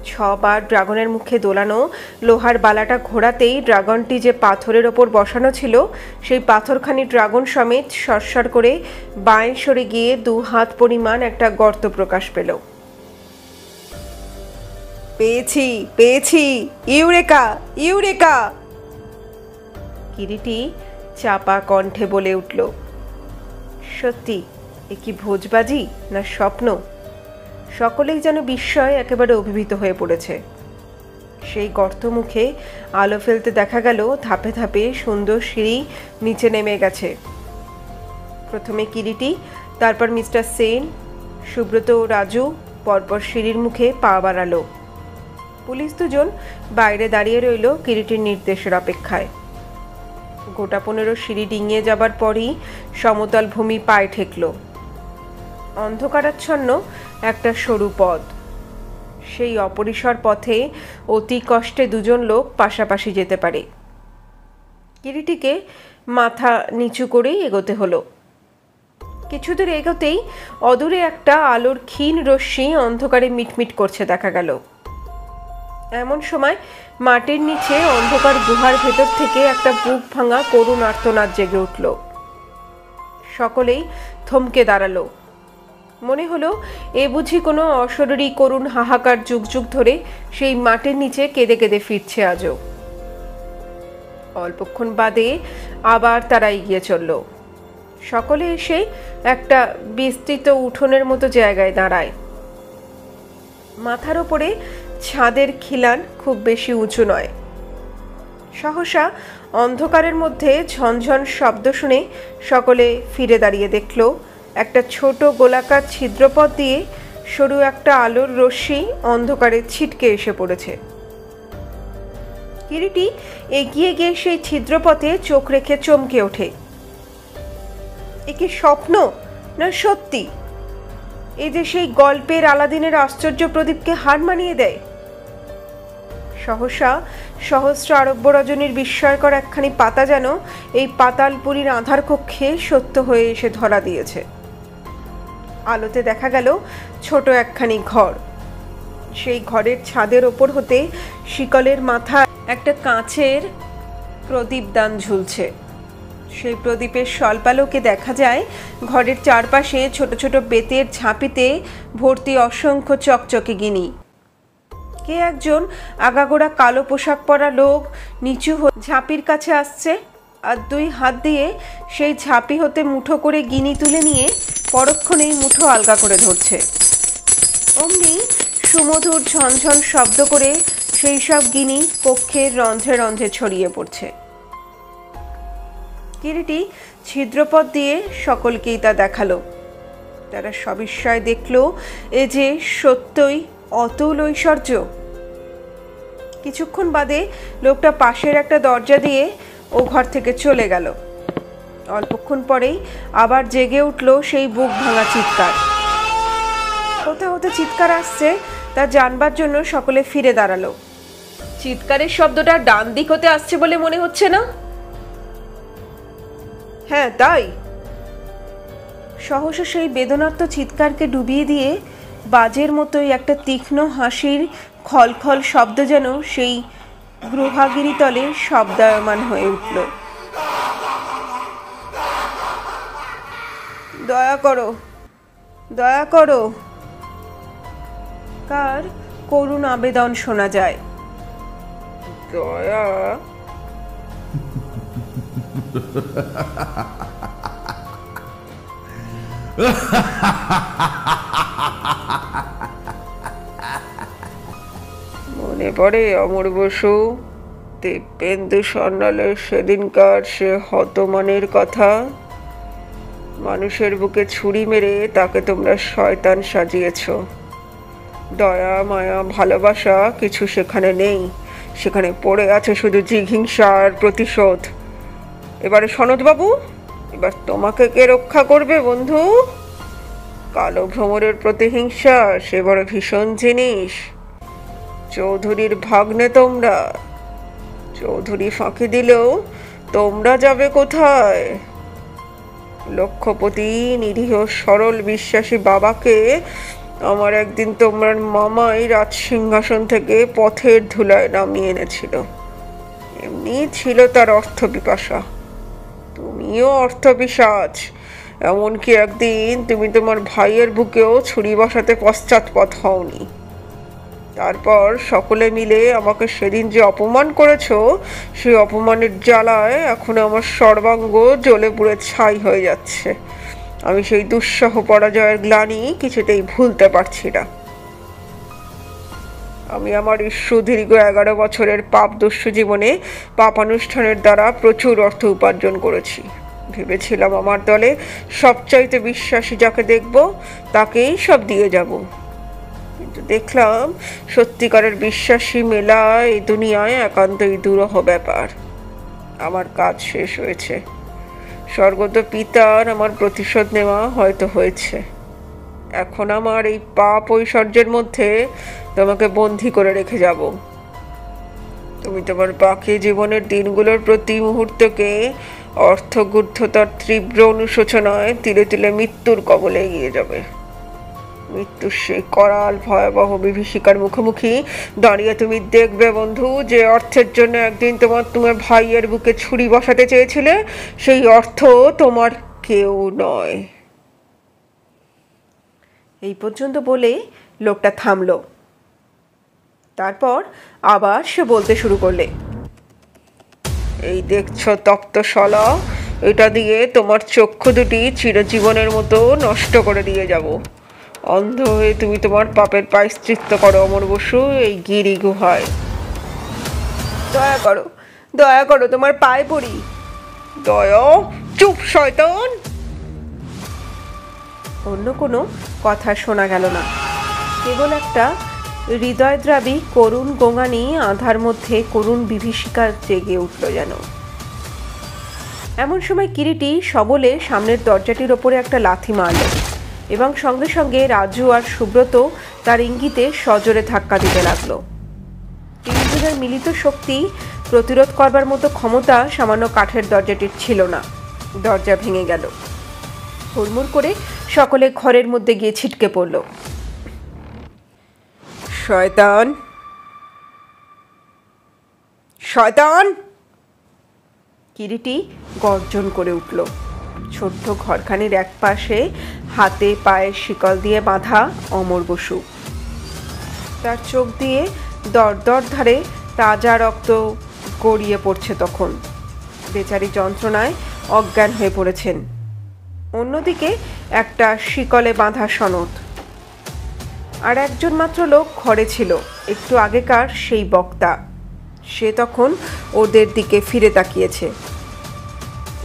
6 বার ড্রাগনের মুখে দোলানো লোহার বালাটা ঘোরাতেই ড্রাগনটি যে পাথরের ওপর বসানো ছিল সেই পাথরখানি ড্রাগন সমেত সরসর করে বাঁয়ে সরে গিয়ে 2 হাত পরিমাণ একটা গর্ত প্রকাশ পেল। পেয়েছি পেয়েছি, ইউরেকা ইউরেকা! কিরিটি চাপা কণ্ঠে বলে উঠল, সত্যি এ কি ভোজবাজি না স্বপ্ন? সকলেই যেন বিস্ময়ে একেবারে অভিভূত হয়ে পড়েছে। সেই গর্ত মুখে আলো ফেলতে দেখা গেল ধাপে ধাপে সুন্দর সিঁড়ি নিচে নেমে গেছে। প্রথমে কিরিটি, তারপর মিস্টার সেন, সুব্রত ও রাজু পরপর সিঁড়ির মুখে পা বাড়ালো। পুলিশ দুজন বাইরে দাঁড়িয়ে রইল কিরিটির নির্দেশের অপেক্ষায়। গোটা 15 সিঁড়ি ডিঙিয়ে যাবার পরই সমতল ভূমি পায়ে ঠেকল। অন্ধকারাচ্ছন্ন একটা সরু পথ। সেই অপরিসর পথে অতি কষ্টে দুজন লোক পাশাপাশি যেতে পারে। কিরিটিকে মাথা নিচু করেই এগোতে হলো। কিছুদূর এগোতেই অদূরে একটা আলোর ক্ষীণ রশ্মি অন্ধকারে মিটমিট করছে দেখা গেল। এমন সময় মাটির নিচে অন্ধকার গুহার ভেতর থেকে একটা বুক ভাঙা করুণ আর্তনাদ জেগে উঠল। সকলেই থমকে দাঁড়ালো। মনে হলো এ বুঝি কোনো অশরীরী করুণ হাহাকার যুগ যুগ ধরে সেই মাটির নিচে কেঁদে কেঁদে ফিরছে আজও। অল্পক্ষণ বাদে আবার তারা এগিয়ে চলল। সকলে এসে একটা বিস্তৃত উঠোনের মতো জায়গায় দাঁড়ায়। মাথার ওপরে ছাদের খিলান খুব বেশি উঁচু নয়। সহসা অন্ধকারের মধ্যে ঝনঝন শব্দ শুনে সকলে ফিরে দাঁড়িয়ে দেখল একটা ছোট গোলাকার ছিদ্রপথ দিয়ে সরু একটা আলোর রশ্মি অন্ধকারে ছিটকে এসে পড়েছে। কিরিটি এগিয়ে গিয়ে সেই ছিদ্রপথে চোখ রেখে চমকে ওঠে। এ কি স্বপ্ন না সত্যি? এই যে সেই গল্পের আলাদিনের আশ্চর্য প্রদীপকে হার মানিয়ে দেয়। সহসা সহস্র আরব্য রজনীর বিস্ময়কর একখানি পাতা যেন এই পাতালপুরীর আঁধার কক্ষে সত্য হয়ে এসে ধরা দিয়েছে। আলোতে দেখা গেল ছোট একখানি ঘর। সেই ঘরের ছাদের ওপর হতে শিকলের মাথায় একটা কাঁচের প্রদীপদান ঝুলছে। সেই প্রদীপের স্বল্পালোকে দেখা যায় ঘরের চারপাশে ছোট ছোট বেতের ঝাঁপিতে ভর্তি অসংখ্য চকচকে গিনি। কে একজন আগাগোড়া কালো পোশাক পরা লোক নিচু হয়ে ঝাঁপির কাছে আসছে আর দুই হাত দিয়ে সেই ঝাঁপি হতে মুঠো করে গিনি তুলে নিয়ে পরক্ষণেই মুঠো আলগা করে ধরছে। অমনি সুমধুর ঝনঝন শব্দ করে সেই সব গিনি কক্ষের রন্ধ্রে রন্ধ্রে ছড়িয়ে পড়ছে। কিরিটি ছিদ্রপথ দিয়ে সকলকেই তা দেখালো। তারা সবিস্ময়ে দেখল এ যে সত্যই অতুল ঐশ্বর্য। কিছুক্ষণ বাদে লোকটা পাশের একটা দরজা দিয়ে ও ঘর থেকে চলে গেল। অল্পক্ষণ পরেই আবার জেগে উঠল সেই বুক ভাঙা চিৎকার। কোথা হতে চিৎকার আসছে তা জানবার জন্য সকলে ফিরে দাঁড়ালো। চিৎকারের শব্দটা ডান দিক হতে আসছে বলে মনে হচ্ছে না? হ্যাঁ তাই। সহসা সেই বেদনার্ত চিৎকারকে ডুবিয়ে দিয়ে বাজের মতোই একটা তীক্ষ্ণ হাসির খলখল শব্দ যেন সেই গ্রহাগিরি তলে শব্দায়মান হয়ে উঠল। দয়া করো, দয়া করো, কার করুণ আবেদন শোনা যায়। দয়া? মনে পড়ে অমর বসু, দিব্যেন্দু সন্ন্যালের সেদিনকার সে হতমানের কথা? মানুষের বুকে ছুরি মেরে তাকে তোমরা শয়তান সাজিয়েছ। দয়া মায়া ভালোবাসা কিছু সেখানে নেই। সেখানে পড়ে আছে শুধু জিঘিংসা আর প্রতিশোধ। এবারে সনদবাবু, এবার তোমাকে কে রক্ষা করবে বন্ধু? কালো ভ্রমরের প্রতিহিংসা সে বড় ভীষণ জিনিস। চৌধুরীর ভাগ্নে তোমরা। চৌধুরী ফাঁকি দিলেও তোমরা যাবে কোথায়? লক্ষপতি নিরীহ সরল বিশ্বাসী বাবাকে আমার একদিন তোমার মামাই রাজসিংহাসন থেকে পথের ধুলায় নামিয়ে এনেছিল। এমনি ছিল তার অর্থ পিপাসা। তুমিও অর্থপিশাচ। এমনকি একদিন তুমি তোমার ভাইয়ের বুকেও ছুরি বসাতে পশ্চাৎপদ হওনি। তারপর সকলে মিলে আমাকে সেদিন যে অপমান করেছো, সেই অপমানের জ্বালায় এখন আমার সর্বাঙ্গ জ্বলে পুড়ে ছাই হয়ে যাচ্ছে। আমি সেই দুঃসহ পরাজয়ের গ্লানি কিছুতেই ভুলতে পারছি না। আমি আমার সুদীর্ঘ 11 বছরের পাপদস্যু জীবনে পাপানুষ্ঠানের দ্বারা প্রচুর অর্থ উপার্জন করেছি। ভেবেছিলাম আমার দলে সবচাইতে বিশ্বাসী যাকে দেখব তাকেই সব দিয়ে যাব, কিন্তু দেখলাম সত্যিকারের বিশ্বাসী মেলা এই দুনিয়ায় একান্তই দুরূহ ব্যাপার। আমার কাজ শেষ হয়েছে। স্বর্গত পিতার আমার প্রতিশোধ নেওয়া হয়তো হয়েছে। এখন আমার এই পাপ ঐশ্বর্যের মধ্যে তোমাকে বন্দী করে রেখে যাব। তুমি তোমার বাকি জীবনের দিনগুলোর প্রতি মুহূর্তকে অর্থগুদ্ধতার তীব্র অনুশোচনায় তিলে তিলে মৃত্যুর কবলে এগিয়ে যাবে। মৃত্যুর সেই করাল ভয়াবহ বিভীষিকার মুখোমুখি দাঁড়িয়ে তুমি দেখবে বন্ধু, যে অর্থের জন্য একদিন তোমার ভাইয়ের বুকে ছুরি বসাতে চেয়েছিলে, সেই অর্থ তোমার কেউ নয়। এই পর্যন্ত বলে লোকটা থামলো। তারপর আবার সে বলতে শুরু করলে, এই দেখছো তপ্ত শলা, এটা দিয়ে তোমার চক্ষু দুটি চিরজীবনের মতো নষ্ট করে দিয়ে যাব। অন্ধ হয়ে তুমি তোমার পাপের প্রায়শ্চিত্ত করো অমর বসু এই গিরি গুহায়। দয়া করো, দয়া করো, তোমার পায়ে পড়ি। দয়া? চুপ শয়তান! অন্য কোনো কথা শোনা গেল না, কেবল একটা হৃদয়দ্রাবী করুণ গোঙানি আধার মধ্যে করুণ বিভীষিকা জেগে উঠল যেন। এমন সময় কিরিটি সবলে সামনের দরজাটির ওপরে একটা লাথি মারল এবং সঙ্গে সঙ্গে রাজু আর সুব্রত তার ইঙ্গিতে সজোরে ধাক্কা দিতে লাগলো। তিনজনের মিলিত শক্তি প্রতিরোধ করবার মতো ক্ষমতা সামান্য কাঠের দরজাটির ছিল না। দরজা ভেঙে গেল। হুড়মুড় করে সকলে ঘরের মধ্যে গিয়ে ছিটকে পড়ল। শয়তান, শয়তান! কিরিটি গর্জন করে উঠল। ছোট্ট ঘরখানির এক পাশে হাতে পায়ে শিকল দিয়ে বাঁধা অমর বসু। তার চোখ দিয়ে দরদর ধারে তাজা রক্ত গড়িয়ে পড়ছে তখন। বেচারি যন্ত্রণায় অজ্ঞান হয়ে পড়েছেন। অন্যদিকে একটা শিকলে বাঁধা সনদ। আর একজন মাত্র লোক ঘরে ছিল, একটু আগেকার সেই বক্তা। সে তখন ওদের দিকে ফিরে তাকিয়েছে।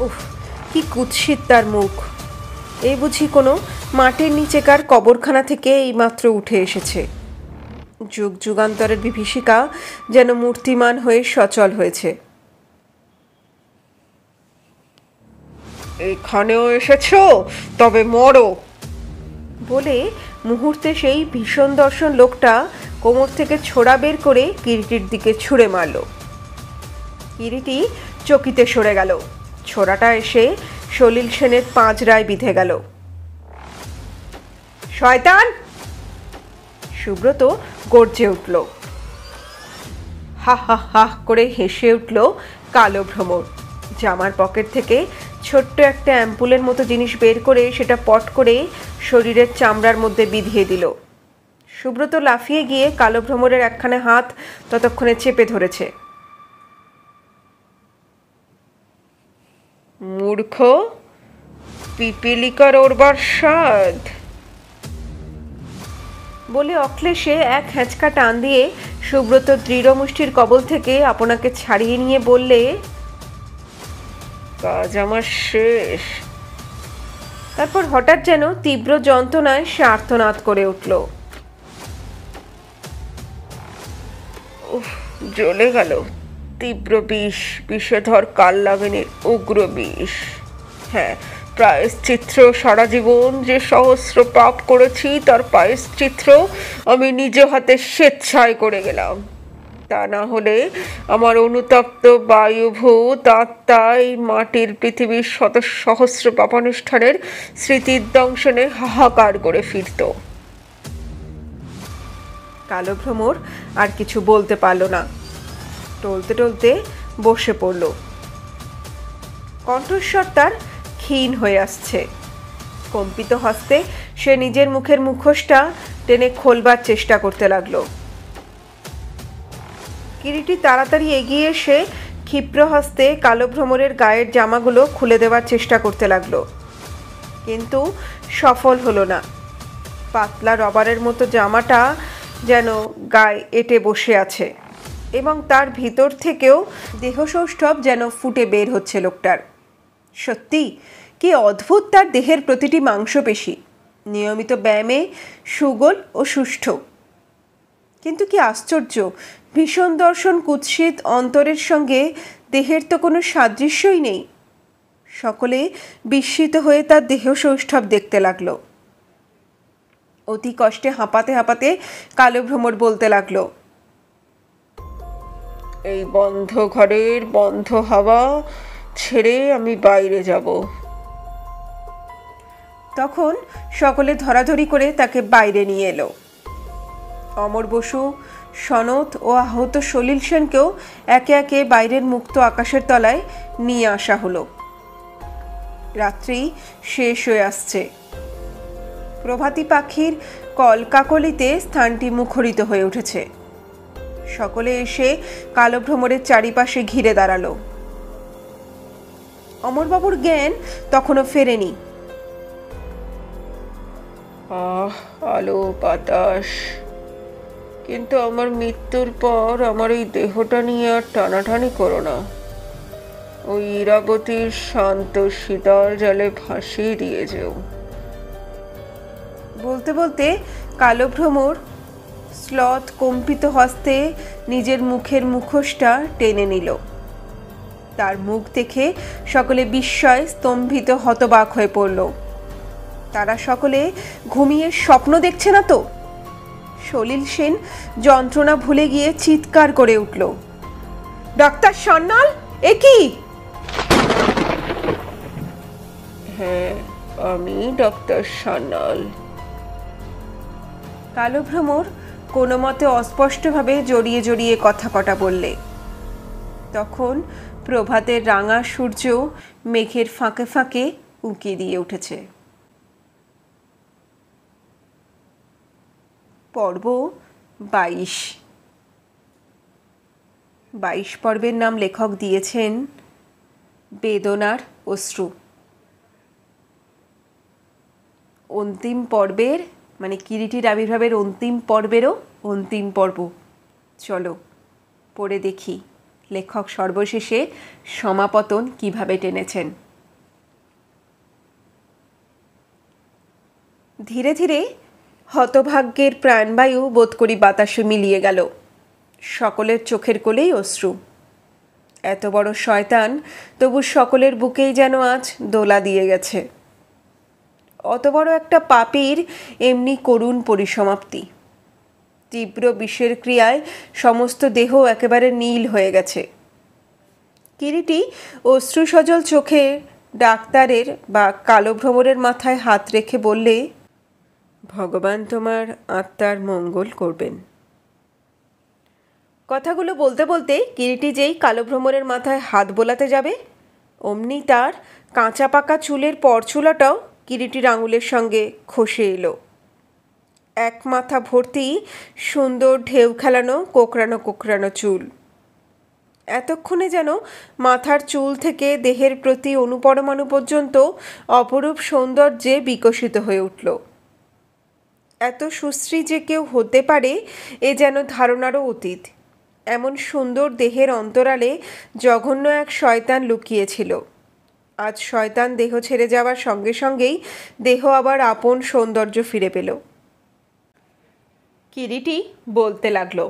উফ, কি কুৎসিত তার মুখ! এই বুঝি কোনো মাটির নিচেকার কবরখানা থেকে এইমাত্র উঠে এসেছে। যুগ যুগান্তরের বিভীষিকা যেন মূর্তিমান হয়ে সচল হয়েছে। এখানেও এসেছো? তবে মরো! বলে মুহূর্তে সেই ভীষণ দর্শন লোকটা কোমর থেকে ছোড়া বের করে কিরিটির দিকে ছুঁড়ে মারল। কিরিটি চকিতে সরে গেল। ছোড়াটা এসে সলিল সেনের পাঁজরায় বিঁধে গেল। শয়তান! সুব্রত গর্জে উঠল। হা হা হা করে হেসে উঠল কালো ভ্রমর। জামার পকেট থেকে ছোট্ট একটা অ্যাম্পুলের মতো জিনিস বের করে সেটা পট করে শরীরের চামড়ার মধ্যে বিধিয়ে দিল। সুব্রত লাফিয়ে গিয়ে কালো ভ্রমরের একখানে হাত ততক্ষণে চেপে ধরেছে। মূর্খ, পিপিলিকার ওড়বার স্বাদ! বলে অক্লেশে এক হ্যাঁচকা টান দিয়ে সুব্রত দৃঢ় মুষ্টির কবল থেকে আপনাকে ছাড়িয়ে নিয়ে বললে, কাজ আমার শেষ। তারপর হঠাৎ যেন তীব্র যন্ত্রণায় সে আর্তনাদ করে উঠল। উফ, জ্বলে গেল। তীব্র বিষ, বিষধর কাল লাগেনির উগ্র বিষ। হ্যাঁ, প্রায়শ্চিত্র। সারা জীবন যে সহস্র পাপ করেছি তার প্রায়শ্চিত্র আমি নিজ হাতে স্বেচ্ছায় করে গেলাম। তা না হলে আমার অনুতপ্ত বায়ুভূত আত্মা এই মাটির পৃথিবীর শত সহস্র পাপানুষ্ঠানের স্মৃতির দংশনে হাহাকার করে ফিরত। কালো ভ্রমর আর কিছু বলতে পারল না। টলতে টলতে বসে পড়ল। কণ্ঠস্বর তার ক্ষীণ হয়ে আসছে। কম্পিত হস্তে সে নিজের মুখের মুখোশটা টেনে খোলবার চেষ্টা করতে লাগলো। কিরিটি তাড়াতাড়ি এগিয়ে এসে ক্ষিপ্র হস্তে কালো ভ্রমরের গায়ের জামাগুলো খুলে দেওয়ার চেষ্টা করতে লাগলো, কিন্তু সফল হলো না। পাতলা রবারের মতো জামাটা যেন গায়ে এঁটে বসে আছে এবং তার ভিতর থেকেও দেহসৌষ্ঠব যেন ফুটে বের হচ্ছে লোকটার। সত্যি কি অদ্ভুত তার দেহের প্রতিটি মাংসপেশি, নিয়মিত ব্যায়ামে সুগোল ও সুষ্ঠু। কিন্তু কি আশ্চর্য, ভীষণ দর্শন কুৎসিত অন্তরের সঙ্গে দেহের তো কোনো সাদৃশ্যই নেই। সকলে বিস্মিত হয়ে তার দেহসৌষ্ঠব দেখতে লাগলো। অতি কষ্টে হাঁপাতে হাঁপাতে কালো ভ্রমর বলতে লাগলো, এই বন্ধ ঘরের বন্ধ হাওয়া ছেড়ে আমি বাইরে যাব। তখন সকলে ধরাধরি করে তাকে বাইরে নিয়ে এলো। অমর বসু, সনত ও আহত সলিল সেনকেও একে একে বাইরের মুক্ত আকাশের তলায় নিয়ে আসা হলো। রাত্রি শেষ হয়ে আসছে। প্রভাতী পাখির কলকাকলিতে স্থানটি মুখরিত হয়ে উঠেছে। সকলে এসে কালো ভ্রমরের চারিপাশে ঘিরে দাঁড়ালো। অমরবাবুর জ্ঞান তখনও ফেরেনি। আলো বাতাস, কিন্তু আমার মৃত্যুর পর আমার এই দেহটা নিয়ে আর টানাটানি করো না। ওই ইরাবতীর শান্ত শীতল জলে ভাসিয়ে দিয়ে যেও। বলতে বলতে কালো ভ্রমর স্লথ কম্পিত হস্তে নিজের মুখের মুখোশটা টেনে নিল। তার মুখ দেখে সকলে বিস্ময় স্তম্ভিত হতবাক হয়ে পড়ল। তারা সকলে ঘুমিয়ে স্বপ্ন দেখছে না তো? সলিল সেন যন্ত্রণা ভুলে গিয়ে চিৎকার করে উঠল, ডাক্তার সান্যাল, এ কি? হ্যাঁ, আমি ডক্টর সান্যাল। কালো ভ্রমর কোনো মতে অস্পষ্টভাবে জড়িয়ে জড়িয়ে কথা কটা বললে। তখন প্রভাতের রাঙা সূর্য মেঘের ফাঁকে ফাঁকে উঁকি দিয়ে উঠেছে। পর্ব 22। 22 পর্বের নাম লেখক দিয়েছেন বেদনার অশ্রু। অন্তিম পর্বের মানে কিরিটির আবির্ভাবের অন্তিম পর্বেরও অন্তিম পর্ব। চলো পড়ে দেখি লেখক সর্বশেষে সমাপতন কিভাবে টেনেছেন। ধীরে ধীরে হতভাগ্যের প্রাণবায়ু বোধ করি বাতাসে মিলিয়ে গেল। সকলের চোখের কোলেই অশ্রু। এত বড় শয়তান তবু সকলের বুকেই যেন আজ দোলা দিয়ে গেছে। অত বড় একটা পাপীর এমনি করুণ পরিসমাপ্তি। তীব্র বিষের ক্রিয়ায় সমস্ত দেহ একেবারে নীল হয়ে গেছে। কিরিটি অশ্রুসজল চোখে ডাক্তারের বা কালো ভ্রমরের মাথায় হাত রেখে বললে, ভগবান তোমার আত্মার মঙ্গল করবেন। কথাগুলো বলতে বলতে কিরিটি যেই কালো ভ্রমরের মাথায় হাত বোলাতে যাবে, অমনি তার কাঁচা পাকা চুলের পরচুলাটাও কিরিটির আঙুলের সঙ্গে খসে এলো। এক মাথা ভর্তি সুন্দর ঢেউ খেলানো কোকড়ানো কোকড়ানো চুল। এতক্ষণে যেন মাথার চুল থেকে দেহের প্রতি অনুপরমাণু পর্যন্ত অপরূপ সৌন্দর্যে বিকশিত হয়ে উঠল। এত সুশ্রী যে কেউ হতে পারে এ যেন ধারণারও অতীত। এমন সুন্দর দেহের অন্তরালে জঘন্য এক শয়তান লুকিয়েছিল। আজ শয়তান দেহ ছেড়ে যাওয়ার সঙ্গে সঙ্গেই দেহ আবার আপন সৌন্দর্য ফিরে পেল। কিরিটি বলতে লাগলো,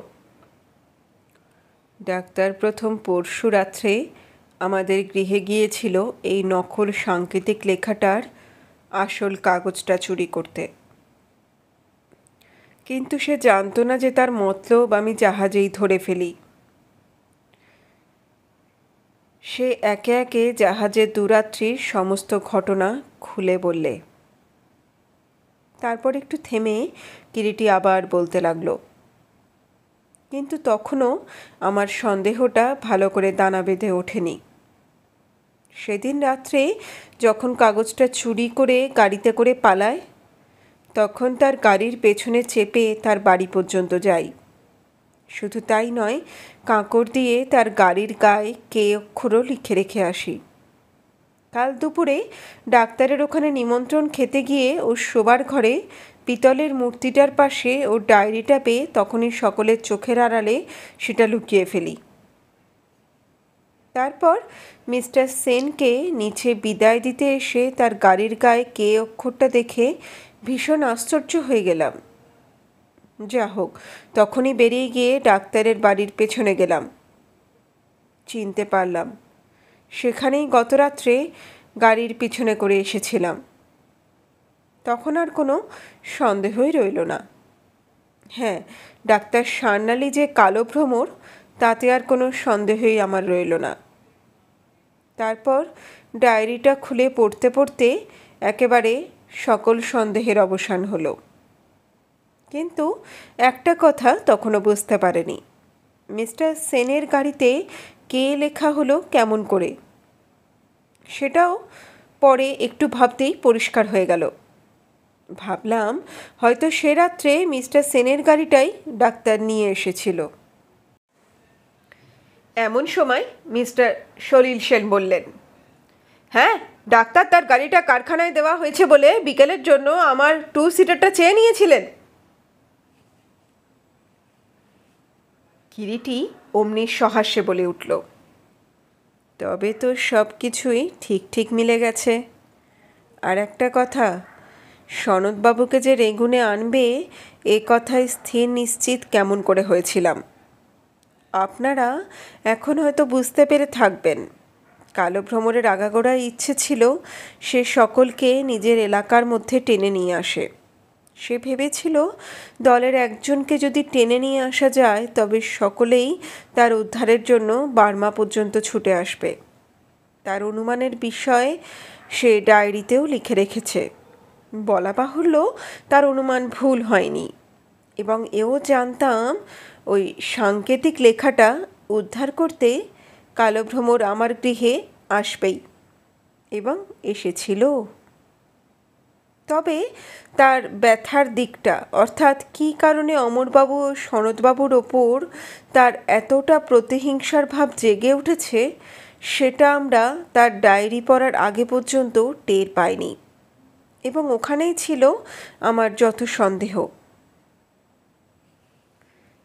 ডাক্তার প্রথম পরশু রাত্রে আমাদের গৃহে গিয়েছিল এই নকল সাংকেতিক লেখাটার আসল কাগজটা চুরি করতে। কিন্তু সে জানতো না যে তার মতলব আমি জাহাজেই ধরে ফেলি। সে একে একে জাহাজের দুরাত্রির সমস্ত ঘটনা খুলে বললে। তারপর একটু থেমে কিরিটি আবার বলতে লাগলো, কিন্তু তখনও আমার সন্দেহটা ভালো করে দানা বেঁধে ওঠেনি। সেদিন রাত্রে যখন কাগজটা চুরি করে গাড়িতে করে পালায়, তখন তার গাড়ির পেছনে চেপে তার বাড়ি পর্যন্ত যাই। শুধু তাই নয়, কাঁকড় দিয়ে তার গাড়ির গায়ে কে অক্ষরও লিখে রেখে আসি। কাল দুপুরে ডাক্তারের ওখানে নিমন্ত্রণ খেতে গিয়ে ওর শোবার ঘরে পিতলের মূর্তিটার পাশে ওর ডায়েরিটা পেয়ে তখনই সকলের চোখের আড়ালে সেটা লুকিয়ে ফেলি। তারপর মিস্টার সেনকে নিচে বিদায় দিতে এসে তার গাড়ির গায়ে কে অক্ষরটা দেখে ভীষণ আশ্চর্য হয়ে গেলাম। যা হোক, তখনই বেরিয়ে গিয়ে ডাক্তারের বাড়ির পেছনে গেলাম। চিনতে পারলাম, সেখানেই গত রাত্রে গাড়ির পিছনে করে এসেছিলাম। তখন আর কোনো সন্দেহই রইল না। হ্যাঁ, ডাক্তার সান্যালী যে কালো ভ্রমর তাতে আর কোনো সন্দেহই আমার রইল না। তারপর ডায়েরিটা খুলে পড়তে পড়তে একেবারে সকল সন্দেহের অবসান হলো। কিন্তু একটা কথা তখনও বুঝতে পারেনি, মিস্টার সেনের গাড়িতে কে লেখা হলো কেমন করে, সেটাও পরে একটু ভাবতেই পরিষ্কার হয়ে গেল। ভাবলাম হয়তো সে রাত্রে মিস্টার সেনের গাড়িটাই ডাক্তার নিয়ে এসেছিল। এমন সময় মিস্টার সলিল সেন বললেন, হ্যাঁ, ডাক্তার তার গাড়িটা কারখানায় দেওয়া হয়েছে বলে বিকেলের জন্য আমার 2 সিটারটা চেয়ে নিয়েছিলেন। কিরিটি অমনি সহাস্যে বলে উঠল, তবে তো সব কিছুই ঠিক ঠিক মিলে গেছে। আর একটা কথা, সনদবাবুকে যে রেগুনে আনবে এ কথায় স্থির নিশ্চিত কেমন করে হয়েছিলাম। আপনারা এখন হয়তো বুঝতে পেরে থাকবেন, কালো ভ্রমরের আগাগোড়ায় ইচ্ছে ছিল সে সকলকে নিজের এলাকার মধ্যে টেনে নিয়ে আসে। সে ভেবেছিল দলের একজনকে যদি টেনে নিয়ে আসা যায় তবে সকলেই তার উদ্ধারের জন্য বার্মা পর্যন্ত ছুটে আসবে। তার অনুমানের বিষয়ে সে ডায়েরিতেও লিখে রেখেছে। বলা বাহুল্য, তার অনুমান ভুল হয়নি। এবং এও জানতাম ওই সাংকেতিক লেখাটা উদ্ধার করতে কালো ভ্রমর আমার গৃহে আসবেই, এবং এসেছিল। তবে তার ব্যথার দিকটা, অর্থাৎ কী কারণে অমরবাবু ও সনদবাবুর ওপর তার এতটা প্রতিহিংসার ভাব জেগে উঠেছে, সেটা আমরা তার ডায়েরি পড়ার আগে পর্যন্ত টের পাইনি। এবং ওখানেই ছিল আমার যত সন্দেহ।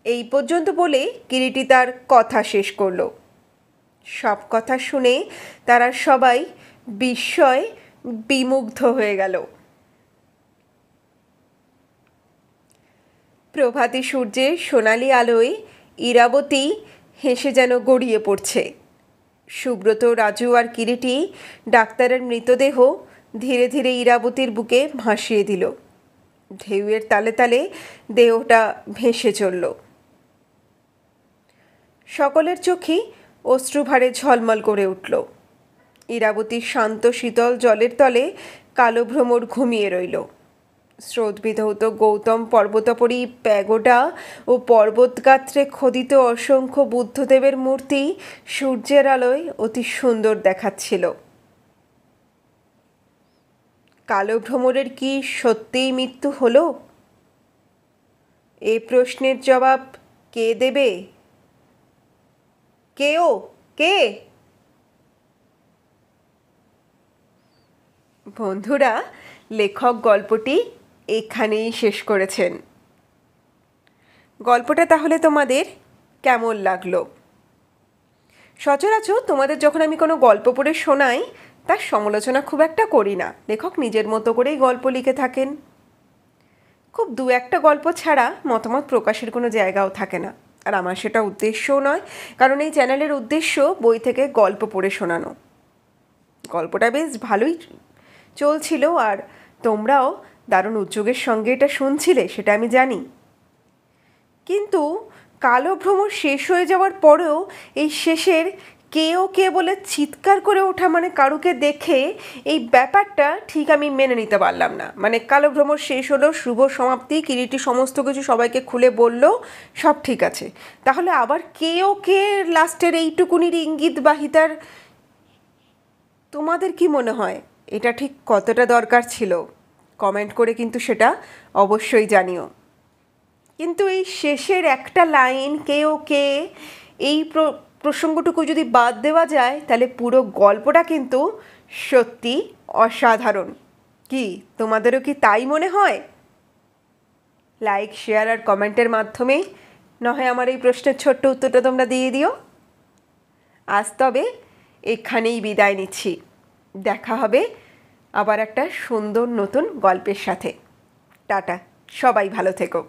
এই পর্যন্ত বলে কিরিটি তার কথা শেষ করল। সব কথা শুনে তারা সবাই বিস্ময়ে বিমুগ্ধ হয়ে গেল। প্রভাতী সূর্যের সোনালি আলোয় ইরাবতী হেসে যেন গড়িয়ে পড়ছে। সুব্রত, রাজু আর কিরিটি ডাক্তারের মৃতদেহ ধীরে ধীরে ইরাবতীর বুকে ভাসিয়ে দিল। ঢেউয়ের তালে তালে দেহটা ভেসে চলল। সকলের চোখেই অশ্রুভারে ঝলমল করে উঠল। ইরাবতীর শান্ত শীতল জলের তলে কালো ভ্রমর ঘুমিয়ে রইল। স্রোতবিধৌত গৌতম পর্বতোপরি প্যাগোডা ও পর্বতগাত্রে খোদিত অসংখ্য বুদ্ধদেবের মূর্তি সূর্যের আলোয় অতি সুন্দর দেখাচ্ছিল। কালো ভ্রমরের কি সত্যিই মৃত্যু হলো? এ প্রশ্নের জবাব কে দেবে? কে? বন্ধুরা, লেখক গল্পটি এখানেই শেষ করেছেন। গল্পটা তাহলে তোমাদের কেমন লাগলো? সচরাচর তোমাদের যখন আমি কোনো গল্প পড়ে শোনাই তার সমালোচনা খুব একটা করি না। লেখক নিজের মতো করেই গল্প লিখে থাকেন। খুব 2-1টা গল্প ছাড়া মতামত প্রকাশের কোনো জায়গাও থাকে না। আর আমার সেটা উদ্দেশ্যও নয়, কারণ এই চ্যানেলের উদ্দেশ্য বই থেকে গল্প পড়ে শোনানো। গল্পটা বেশ ভালোই চলছিল, আর তোমরাও দারুণ উদ্যোগের সঙ্গে এটা শুনছিলে, সেটা আমি জানি। কিন্তু কালো ভ্রমর শেষ হয়ে যাওয়ার পরেও এই শেষের কে বলে চিৎকার করে ওঠা, মানে কারুকে দেখে এই ব্যাপারটা ঠিক আমি মেনে নিতে পারলাম না। মানে কালো ভ্রমর শেষ হলো, শুভ সমাপ্তি, কিরিটি সমস্ত কিছু সবাইকে খুলে বলল, সব ঠিক আছে, তাহলে আবার কে লাস্টের এইটুকুনির ইঙ্গিত বাহিতার তোমাদের কি মনে হয় এটা ঠিক কতটা দরকার ছিল? কমেন্ট করে কিন্তু সেটা অবশ্যই জানিও। কিন্তু এই শেষের একটা লাইন কে ও কে এই প্রসঙ্গটুকু যদি বাদ দেওয়া যায় তাহলে পুরো গল্পটা কিন্তু সত্যি অসাধারণ। কি তোমাদেরও কি তাই মনে হয়? লাইক, শেয়ার আর কমেন্টের মাধ্যমে নয় আমার এই প্রশ্নের ছোট্ট উত্তরটা তোমরা দিয়ে দিও। আজ তবে এখানেই বিদায় নিচ্ছি। দেখা হবে আবার একটা সুন্দর নতুন গল্পের সাথে। টাটা, সবাই ভালো থেকো।